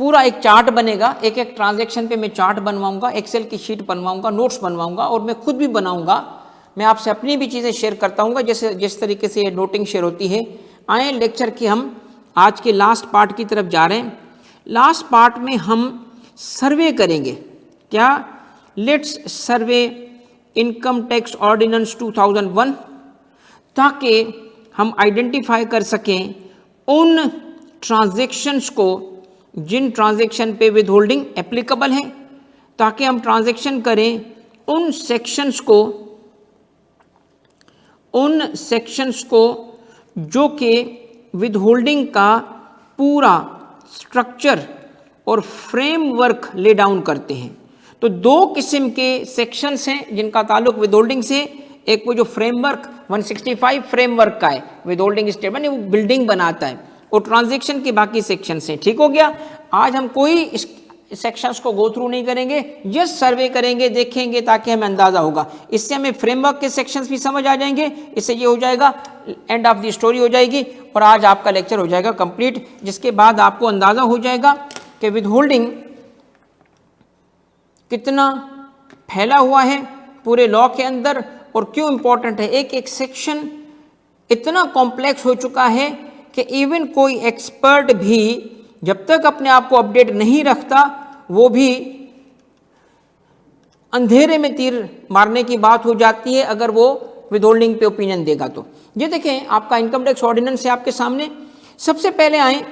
पूरा एक चार्ट बनेगा, एक एक ट्रांजैक्शन पे मैं चार्ट बनवाऊंगा, एक्सेल की शीट बनवाऊंगा, नोट्स बनवाऊंगा, और मैं खुद भी बनाऊंगा, मैं आपसे अपनी भी चीज़ें शेयर करता हूँ, जैसे जिस तरीके से ये नोटिंग शेयर होती है। आए लेक्चर के हम आज के लास्ट पार्ट की तरफ जा रहे हैं। लास्ट पार्ट में हम सर्वे करेंगे। क्या? Let's survey income tax ordinance 2001, ताकि हम आइडेंटिफाई कर सकें उन ट्रांजैक्शंस को जिन ट्रांजैक्शन पे विद होल्डिंग एप्लीकेबल है, ताकि हम ट्रांजैक्शन करें उन सेक्शंस को जो कि विद होल्डिंग का पूरा स्ट्रक्चर और फ्रेमवर्क ले डाउन करते हैं। तो दो किस्म के सेक्शंस हैं जिनका ताल्लुक विद होल्डिंग से। एक वो जो फ्रेमवर्क 165 फ्रेमवर्क का है, विद होल्डिंग स्टेटमेंट, वो बिल्डिंग बनाता है, और ट्रांजैक्शन के बाकी सेक्शंस हैं। ठीक हो गया? आज हम कोई इस सेक्शंस को गो थ्रू नहीं करेंगे, जस्ट सर्वे करेंगे, देखेंगे, ताकि हमें अंदाजा होगा। इससे हमें फ्रेमवर्क के सेक्शंस भी समझ आ जाएंगे। इससे ये हो जाएगा, एंड ऑफ द स्टोरी हो जाएगी, और आज आपका लेक्चर हो जाएगा कंप्लीट, जिसके बाद आपको अंदाजा हो जाएगा कि विद होल्डिंग कितना फैला हुआ है पूरे लॉ के अंदर और क्यों इंपॉर्टेंट है। एक एक सेक्शन इतना कॉम्प्लेक्स हो चुका है कि इवन कोई एक्सपर्ट भी जब तक अपने आप को अपडेट नहीं रखता, वो भी अंधेरे में तीर मारने की बात हो जाती है अगर वो विद होल्डिंग पे ओपिनियन देगा। तो ये देखें, आपका इनकम टैक्स ऑर्डिनेंस है आपके सामने। सबसे पहले आए,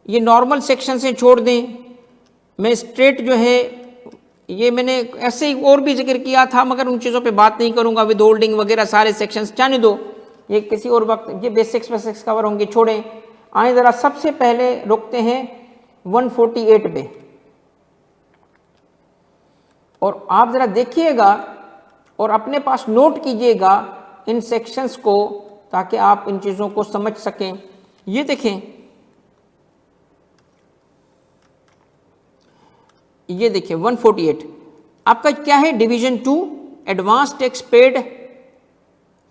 ये नॉर्मल सेक्शन से छोड़ दें, मैं स्ट्रेट जो है, ये मैंने ऐसे ही और भी जिक्र किया था, मगर उन चीज़ों पे बात नहीं करूंगा। विद होल्डिंग वगैरह सारे सेक्शंस जाने दो, ये किसी और वक्त, ये बेसिक्स कवर होंगे, छोड़ें। आए ज़रा सबसे पहले रुकते हैं 148 पे, और आप ज़रा देखिएगा और अपने पास नोट कीजिएगा इन सेक्शंस को, ताकि आप इन चीज़ों को समझ सकें। ये देखें, ये देखिए 148 आपका क्या है? Division 2, advance tax paid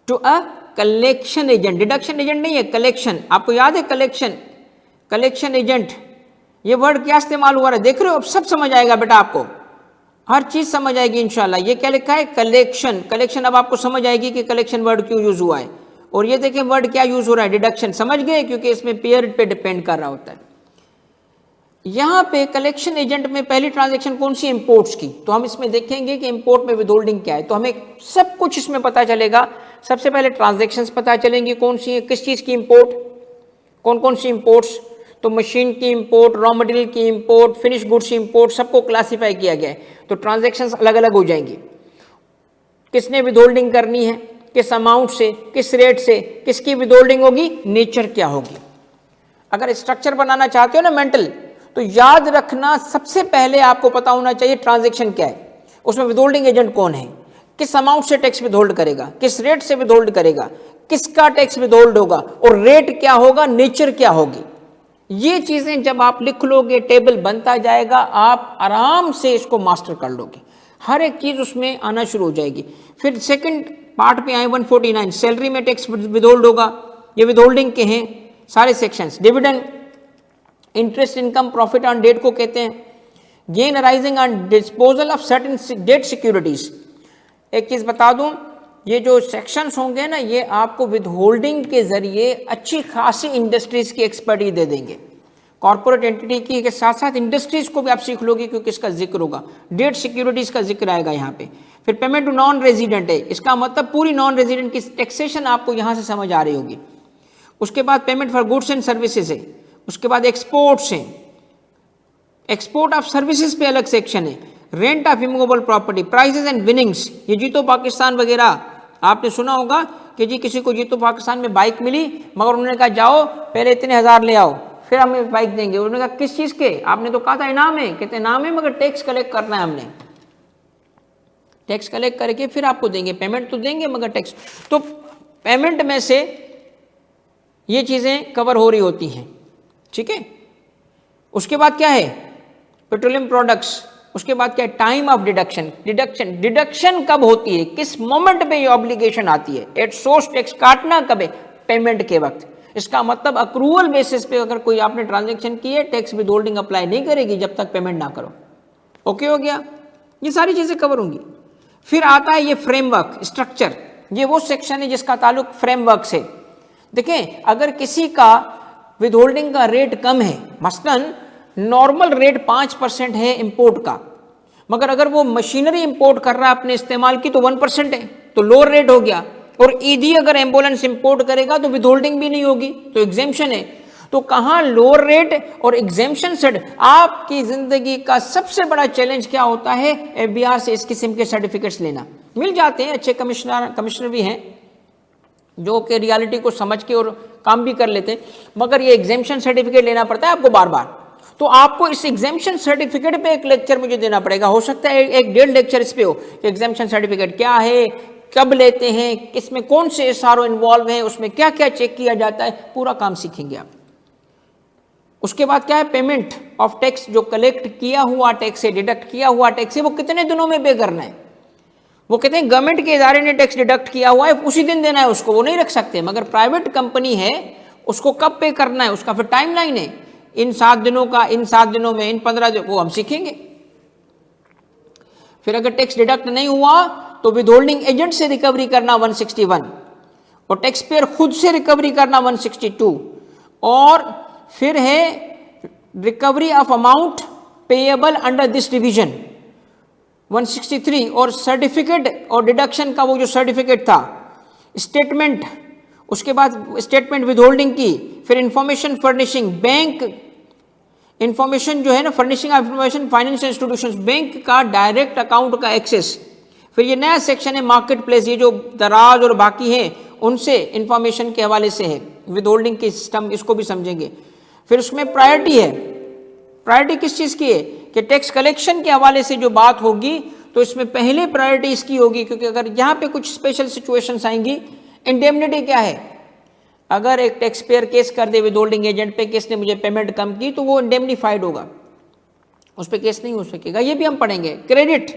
to a collection agent. Deduction agent नहीं है, कलेक्शन। आपको याद है कलेक्शन एजेंट, ये वर्ड क्या इस्तेमाल हुआ है? देख रहे हो? अब सब समझ आएगा बेटा, आपको हर चीज समझ आएगी इंशाल्लाह। ये क्या लिखा है? कलेक्शन। अब आपको समझ आएगी कि कलेक्शन वर्ड क्यों यूज हुआ है। और ये देखें वर्ड क्या यूज हो रहा है? डिडक्शन। समझ गए? क्योंकि इसमें पीरियड पे डिपेंड कर रहा होता है। यहाँ पे कलेक्शन एजेंट में पहली ट्रांजैक्शन कौन सी? इंपोर्ट्स की। तो हम इसमें देखेंगे कि इंपोर्ट में विद होल्डिंग क्या है, तो हमें सब कुछ इसमें पता चलेगा। सबसे पहले ट्रांजैक्शंस पता चलेंगी कौन सी है, किस चीज़ की इंपोर्ट, कौन कौन सी इंपोर्ट्स। तो मशीन की इंपोर्ट, रॉ मटेरियल की इंपोर्ट, फिनिश गुड्स की इंपोर्ट, सबको क्लासीफाई किया गया है। तो ट्रांजैक्शंस अलग अलग हो जाएंगी। किसने विद होल्डिंग करनी है, किस अमाउंट से, किस रेट से, किसकी विद होल्डिंग होगी, नेचर क्या होगी। अगर स्ट्रक्चर बनाना चाहते हो ना मेंटल, तो याद रखना सबसे पहले आपको पता होना चाहिए ट्रांजैक्शन क्या है, उसमें विद होल्डिंग एजेंट कौन है, किस अमाउंट से टैक्स विद होल्ड करेगा, किस रेट से विद होल्ड करेगा, किसका टैक्स विद होल्ड होगा, और रेट क्या होगा, नेचर क्या होगी। ये चीजें जब आप लिख लोगे, टेबल बनता जाएगा, आप आराम से इसको मास्टर कर लोगे, हर एक चीज उसमें आना शुरू हो जाएगी। फिर सेकंड पार्ट पे आए 149, सैलरी में टैक्स विद होल्ड होगा, ये विद होल्डिंग के हैं सारे sections. Dividend, interest income, profit on debt को कहते हैं। Gain arising on disposal of certain debt securities. एक चीज बता दूं, ये जो सेक्शंस होंगे ना, ये आपको विद होल्डिंग के जरिए अच्छी खासी इंडस्ट्रीज की एक्सपर्टीज दे देंगे। कॉर्पोरेट एंटिटी की के साथ साथ इंडस्ट्रीज को भी आप सीख लोगे, क्योंकि इसका जिक्र होगा। डेट सिक्योरिटीज का जिक्र आएगा यहाँ पे। फिर पेमेंट टू नॉन रेजिडेंट है, इसका मतलब पूरी नॉन रेजिडेंट की टैक्सेशन आपको यहाँ से समझ आ रही होगी। उसके बाद payment for goods and services है। उसके बाद एक्सपोर्ट्स हैं, एक्सपोर्ट ऑफ सर्विसेज पे अलग सेक्शन है। Rent of immovable property, prizes and winnings, ये जीतो पाकिस्तान वगैरह आपने सुना होगा कि जी किसी को जीतो पाकिस्तान में बाइक मिली, मगर उन्होंने कहा जाओ पहले इतने हजार ले आओ फिर हमें बाइक देंगे। उन्होंने कहा किस चीज के? आपने तो कहा था इनाम है। कहते इनाम है मगर टैक्स कलेक्ट करना है हमने, टैक्स कलेक्ट करके फिर आपको देंगे, पेमेंट तो देंगे मगर टैक्स। तो पेमेंट में से ये चीजें कवर हो रही होती हैं, ठीक है। उसके बाद क्या है? Petroleum products. उसके बाद क्या है? Time of deduction. डिडक्शन कब होती है, किस मोमेंट पे ये ऑब्लिगेशन आती है? एट सोर्स टैक्स काटना कब है? पेमेंट के वक्त। इसका मतलब अक्रूवल बेसिस पे अगर कोई आपने ट्रांजैक्शन की है, टैक्स विद होल्डिंग अप्लाई नहीं करेगी जब तक पेमेंट ना करो। ओके हो गया? ये सारी चीजें कवर होंगी। फिर आता है ये फ्रेमवर्क स्ट्रक्चर, ये वो सेक्शन है जिसका ताल्लुक फ्रेमवर्क से। देखें, अगर किसी का विदहोल्डिंग का रेट कम है, मसलन नॉर्मल रेट 5% है इंपोर्ट का, मगर अगर वो मशीनरी इंपोर्ट कर रहा है अपने इस्तेमाल की तो 1% है, तो लोअर रेट हो गया। और ईडी अगर एम्बुलेंस इंपोर्ट करेगा तो विदहोल्डिंग भी नहीं होगी, तो एग्जेम्पशन है। तो कहाँ लोअर रेट और एग्जेम्पशन सेट। आपकी जिंदगी का सबसे बड़ा चैलेंज क्या होता है? एफबीआर से इस किस्म के सर्टिफिकेट्स लेना। मिल जाते हैं, अच्छे कमिश्नर भी हैं जो कि रियलिटी को समझ के और काम भी कर लेते हैं, मगर ये एग्जेम्पशन सर्टिफिकेट लेना पड़ता है आपको बार बार। तो आपको इस एग्जेम्पशन सर्टिफिकेट पे एक लेक्चर मुझे देना पड़ेगा, हो सकता है एक 1.5 लेक्चर इस पे हो कि एग्जेम्पशन सर्टिफिकेट क्या है, कब लेते हैं, किसमें कौन से एसआरओ इन्वॉल्व हैं, उसमें क्या क्या चेक किया जाता है, पूरा काम सीखेंगे आप। उसके बाद क्या है? पेमेंट ऑफ टैक्स, जो कलेक्ट किया हुआ टैक्स है, डिडक्ट किया हुआ टैक्स है, वो कितने दिनों में पे करना है। वो कहते हैं गवर्नमेंट के इदारे ने टैक्स डिडक्ट किया हुआ है, उसी दिन देना है उसको, वो नहीं रख सकते। मगर प्राइवेट कंपनी है, उसको कब पे करना है, उसका फिर टाइमलाइन है, इन 7 दिनों का, इन 7 दिनों में, इन 15 दिनों, वो हम सीखेंगे। फिर अगर टैक्स डिडक्ट नहीं हुआ तो विदहोल्डिंग एजेंट से रिकवरी करना 161, और टैक्स पेयर खुद से रिकवरी करना 162, और फिर है recovery of amount payable under this division 163, और सर्टिफिकेट और डिडक्शन का वो जो सर्टिफिकेट था, स्टेटमेंट, उसके बाद स्टेटमेंट विदहोल्डिंग की, फिर इंफॉर्मेशन फर्निशिंग, बैंक इंफॉर्मेशन जो है ना, furnishing of information financial institutions, bank का डायरेक्ट अकाउंट का एक्सेस। फिर ये नया सेक्शन है मार्केट प्लेस, ये जो दराज और बाकी है उनसे इंफॉर्मेशन के हवाले से है, विदहोल्डिंग के सिस्टम, इसको भी समझेंगे। फिर उसमें प्रायोरिटी है, प्रायोरिटी किस चीज़ की है कि टैक्स कलेक्शन के हवाले से जो बात होगी तो इसमें पहले प्रायोरिटी इसकी होगी, क्योंकि अगर यहाँ पे कुछ स्पेशल सिचुएशंस आएंगी। इंडेमनिटी क्या है? अगर एक टैक्स पेयर केस कर दे विदहोल्डिंग एजेंट पे कि इसने मुझे पेमेंट कम की, तो वो इंडेमनीफाइड होगा, उस पर केस नहीं हो सकेगा, ये भी हम पढ़ेंगे। क्रेडिट,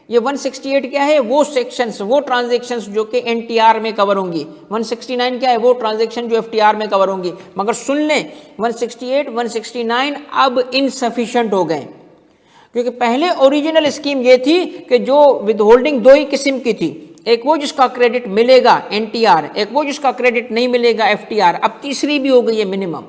ये 168 क्या है? वो सेक्शंस, वो ट्रांजैक्शंस जो कि एनटीआर में कवर होंगी। 169 क्या है? वो ट्रांजैक्शन जो एफटीआर में कवर होंगी। मगर सुन लें, 168, 169 अब इनसफिशिएंट हो गए, क्योंकि पहले ओरिजिनल स्कीम ये थी कि जो विदहोल्डिंग 2 ही किस्म की थी, एक वो जिसका क्रेडिट मिलेगा एनटीआर, एक वो जिसका क्रेडिट नहीं मिलेगा एफटीआर। अब तीसरी भी हो गई है मिनिमम।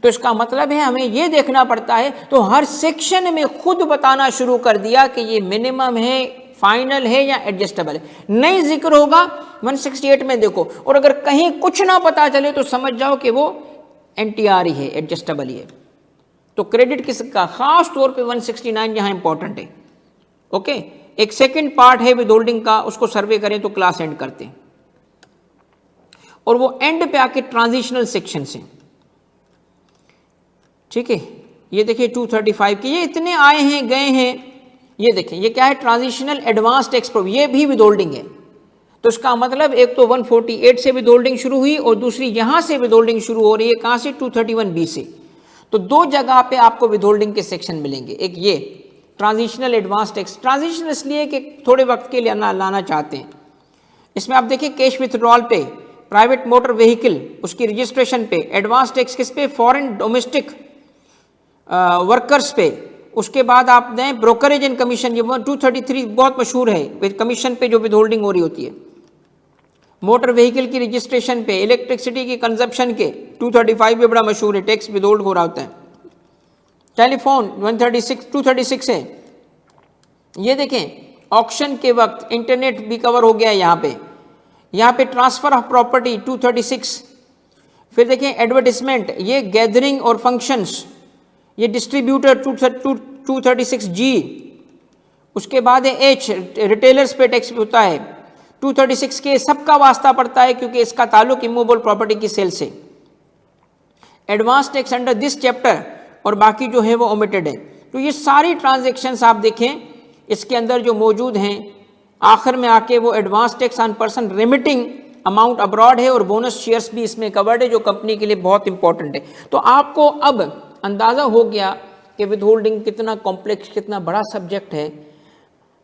तो इसका मतलब है हमें ये देखना पड़ता है, तो हर सेक्शन में खुद बताना शुरू कर दिया कि ये मिनिमम है, फाइनल है या एडजस्टेबल है। नहीं जिक्र होगा 168 में देखो, और अगर कहीं कुछ ना पता चले तो समझ जाओ कि वो एनटीआर ही है, एडजस्टेबल ही है। तो क्रेडिट किसका? खास तौर पे 169 यहां इंपॉर्टेंट है। ओके, एक सेकंड पार्ट है विदहोल्डिंग का, उसको सर्वे करें तो क्लास एंड करते हैं, और वो एंड पे आके ट्रांजिशनल सेक्शन से। ठीक है, ये देखिए 235 के, ये इतने आए हैं गए हैं। ये देखें, ये क्या है? ट्रांजिशनल एडवांस टैक्स प्रोविजन, ये भी विदहोल्डिंग है। तो इसका मतलब एक तो 148 से विदहोल्डिंग शुरू हुई और दूसरी यहां से विदहोल्डिंग शुरू हो रही है। कहां से? 231B से। तो 2 जगह पे आपको विदहोल्डिंग के सेक्शन मिलेंगे। एक ये ट्रांजिशनल एडवांस टैक्स, ट्रांजिशनल इसलिए कि थोड़े वक्त के लिए लाना चाहते हैं। इसमें आप देखिए कैश विथड्रॉल पे, प्राइवेट मोटर व्हीकल उसकी रजिस्ट्रेशन पे, एडवांस टैक्स किस पे? फॉरेन डोमेस्टिक वर्कर्स पे। उसके बाद आप दें ब्रोकरेज एंड कमीशन, ये 233 बहुत मशहूर है, कमीशन पे जो विदहोल्डिंग हो रही होती है। मोटर व्हीकल की रजिस्ट्रेशन पे, इलेक्ट्रिसिटी की कंजप्शन के 235 भी बड़ा मशहूर है, टैक्स विदहोल्ड हो रहा होता है। टेलीफोन 236 है। ये देखें ऑक्शन के वक्त इंटरनेट भी कवर हो गया है यहाँ पे ट्रांसफर ऑफ प्रॉपर्टी 236। फिर देखें एडवर्टिजमेंट, ये गैदरिंग और फंक्शंस, ये डिस्ट्रीब्यूटर 236G। उसके बाद है H, रिटेलर्स पे टैक्स होता है 236 के, सबका वास्ता पड़ता है क्योंकि इसका ताल्लुक इमूवेबल प्रॉपर्टी की सेल से। Advance tax under this chapter और बाकी जो है वो ओमिटेड है। तो ये सारी ट्रांजैक्शंस आप देखें इसके अंदर जो मौजूद हैं, आखिर में आके वो advance tax on person remitting amount abroad है, और बोनस शेयर्स भी इसमें कवर्ड है जो कंपनी के लिए बहुत इंपॉर्टेंट है। तो आपको अब अंदाज़ा हो गया कि विदहोल्डिंग कितना कॉम्प्लेक्स, कितना बड़ा सब्जेक्ट है।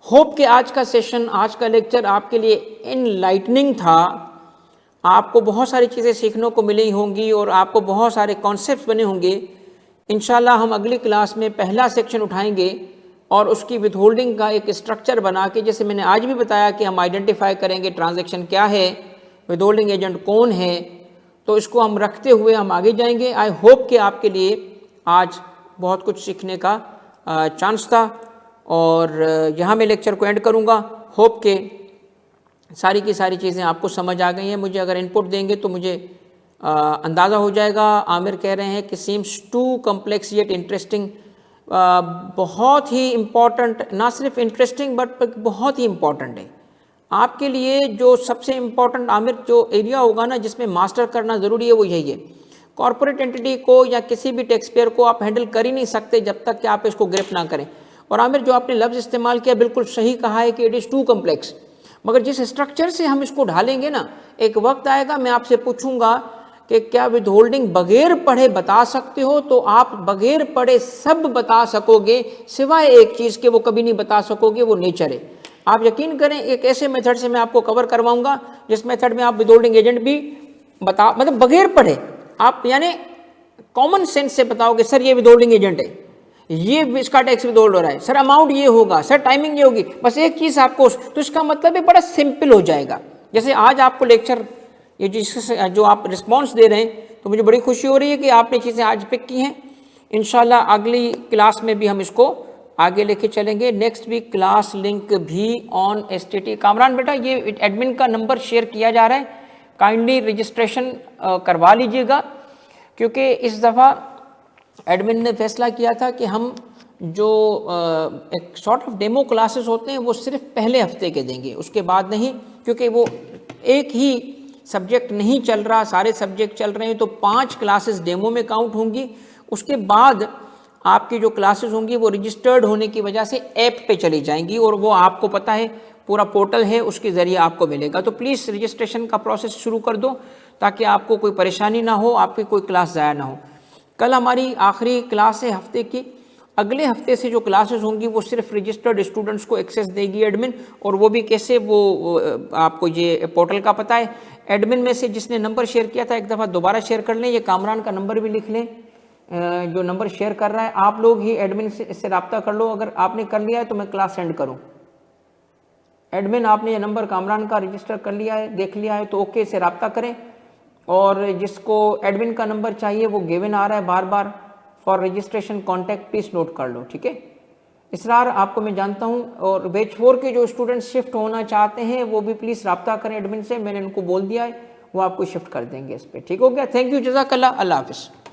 होप कि आज का सेशन, आज का लेक्चर आपके लिए इनलाइटनिंग था। आपको बहुत सारी चीज़ें सीखने को मिली होंगी और आपको बहुत सारे कॉन्सेप्ट्स बने होंगे। इंशाल्लाह हम अगली क्लास में पहला सेक्शन उठाएंगे और उसकी विथ होल्डिंग का एक स्ट्रक्चर बना के, जैसे मैंने आज भी बताया कि हम आइडेंटिफाई करेंगे ट्रांजैक्शन क्या है, विथ होल्डिंग एजेंट कौन है, तो इसको हम रखते हुए हम आगे जाएंगे। आई होप कि आपके लिए आज बहुत कुछ सीखने का चांस था और यहाँ मैं लेक्चर को एंड करूँगा। होप के सारी की सारी चीज़ें आपको समझ आ गई हैं। मुझे अगर इनपुट देंगे तो मुझे अंदाज़ा हो जाएगा। आमिर कह रहे हैं कि seems too complex yet interesting. बहुत ही इम्पॉर्टेंट, ना सिर्फ इंटरेस्टिंग बट बहुत ही इम्पॉर्टेंट है आपके लिए। जो सबसे इम्पॉर्टेंट आमिर जो एरिया होगा ना जिसमें मास्टर करना ज़रूरी है वो यही है। कॉर्पोरेट एंटिटी को या किसी भी टैक्स पेयर को आप हैंडल कर ही नहीं सकते जब तक कि आप इसको ग्रिप ना करें। और आमिर जो आपने लफ्ज़ इस्तेमाल किया बिल्कुल सही कहा है कि इट इज़ टू कम्प्लेक्स, मगर जिस स्ट्रक्चर से हम इसको ढालेंगे ना, एक वक्त आएगा मैं आपसे पूछूंगा कि क्या विद होल्डिंग बगैर पढ़े बता सकते हो, तो आप बगैर पढ़े सब बता सकोगे सिवाय एक चीज़ के, वो कभी नहीं बता सकोगे, वो नेचर है। आप यकीन करें एक ऐसे मेथड से मैं आपको कवर करवाऊंगा जिस मेथड में आप विद होल्डिंग एजेंट भी बता, मतलब बगैर पढ़े आप यानी कॉमन सेंस से बताओगे सर ये विद होल्डिंग एजेंट है, ये इसका टैक्स विद होल्ड हो रहा है, सर अमाउंट ये होगा, सर टाइमिंग ये होगी, बस एक चीज़ आपको, तो इसका मतलब है बड़ा सिंपल हो जाएगा। जैसे आज आपको लेक्चर ये जो आप रिस्पॉन्स दे रहे हैं तो मुझे बड़ी खुशी हो रही है कि आपने चीज़ें आज पिक की हैं। इंशाल्लाह अगली क्लास में भी हम इसको आगे लेके चलेंगे। नेक्स्ट वीक क्लास लिंक भी ऑन STT। कामरान बेटा ये एडमिन का नंबर शेयर किया जा रहा है, काइंडली रजिस्ट्रेशन करवा लीजिएगा, क्योंकि इस दफ़ा एडमिन ने फैसला किया था कि हम जो एक सॉर्ट ऑफ डेमो क्लासेस होते हैं वो सिर्फ पहले हफ्ते के देंगे, उसके बाद नहीं, क्योंकि वो एक ही सब्जेक्ट नहीं चल रहा, सारे सब्जेक्ट चल रहे हैं, तो 5 क्लासेस डेमो में काउंट होंगी। उसके बाद आपकी जो क्लासेस होंगी वो रजिस्टर्ड होने की वजह से ऐप पे चली जाएंगी और वो आपको पता है पूरा पोर्टल है, उसके ज़रिए आपको मिलेगा। तो प्लीज़ रजिस्ट्रेशन का प्रोसेस शुरू कर दो ताकि आपको कोई परेशानी ना हो, आपकी कोई क्लास ज़ाया ना हो। कल हमारी आखिरी क्लास है हफ्ते की। अगले हफ्ते से जो क्लासेस होंगी वो सिर्फ रजिस्टर्ड स्टूडेंट्स को एक्सेस देगी एडमिन, और वो भी कैसे, वो आपको ये पोर्टल का पता है। एडमिन में से जिसने नंबर शेयर किया था एक दफ़ा दोबारा शेयर कर लें, ये कामरान का नंबर भी लिख लें जो नंबर शेयर कर रहा है। आप लोग ही एडमिन से इससे रब्ता कर लो, अगर आपने कर लिया है तो मैं क्लास सेंड करूँ। एडमिन आपने ये नंबर कामरान का रजिस्टर कर लिया है, देख लिया है तो ओके से रब्ता करें। और जिसको एडमिन का नंबर चाहिए वो गिवन आ रहा है बार बार, for registration contact please note कर लो, ठीक है। इसरार आपको मैं जानता हूँ, और बैच 4 के जो स्टूडेंट्स शिफ्ट होना चाहते हैं वो भी प्लीज़ रब्ता करें एडमिन से, मैंने उनको बोल दिया है, वो आपको शिफ्ट कर देंगे इस पर, ठीक हो गया। थैंक यू, जज़ाकल्लाह, अल्लाह हाफ़िज़।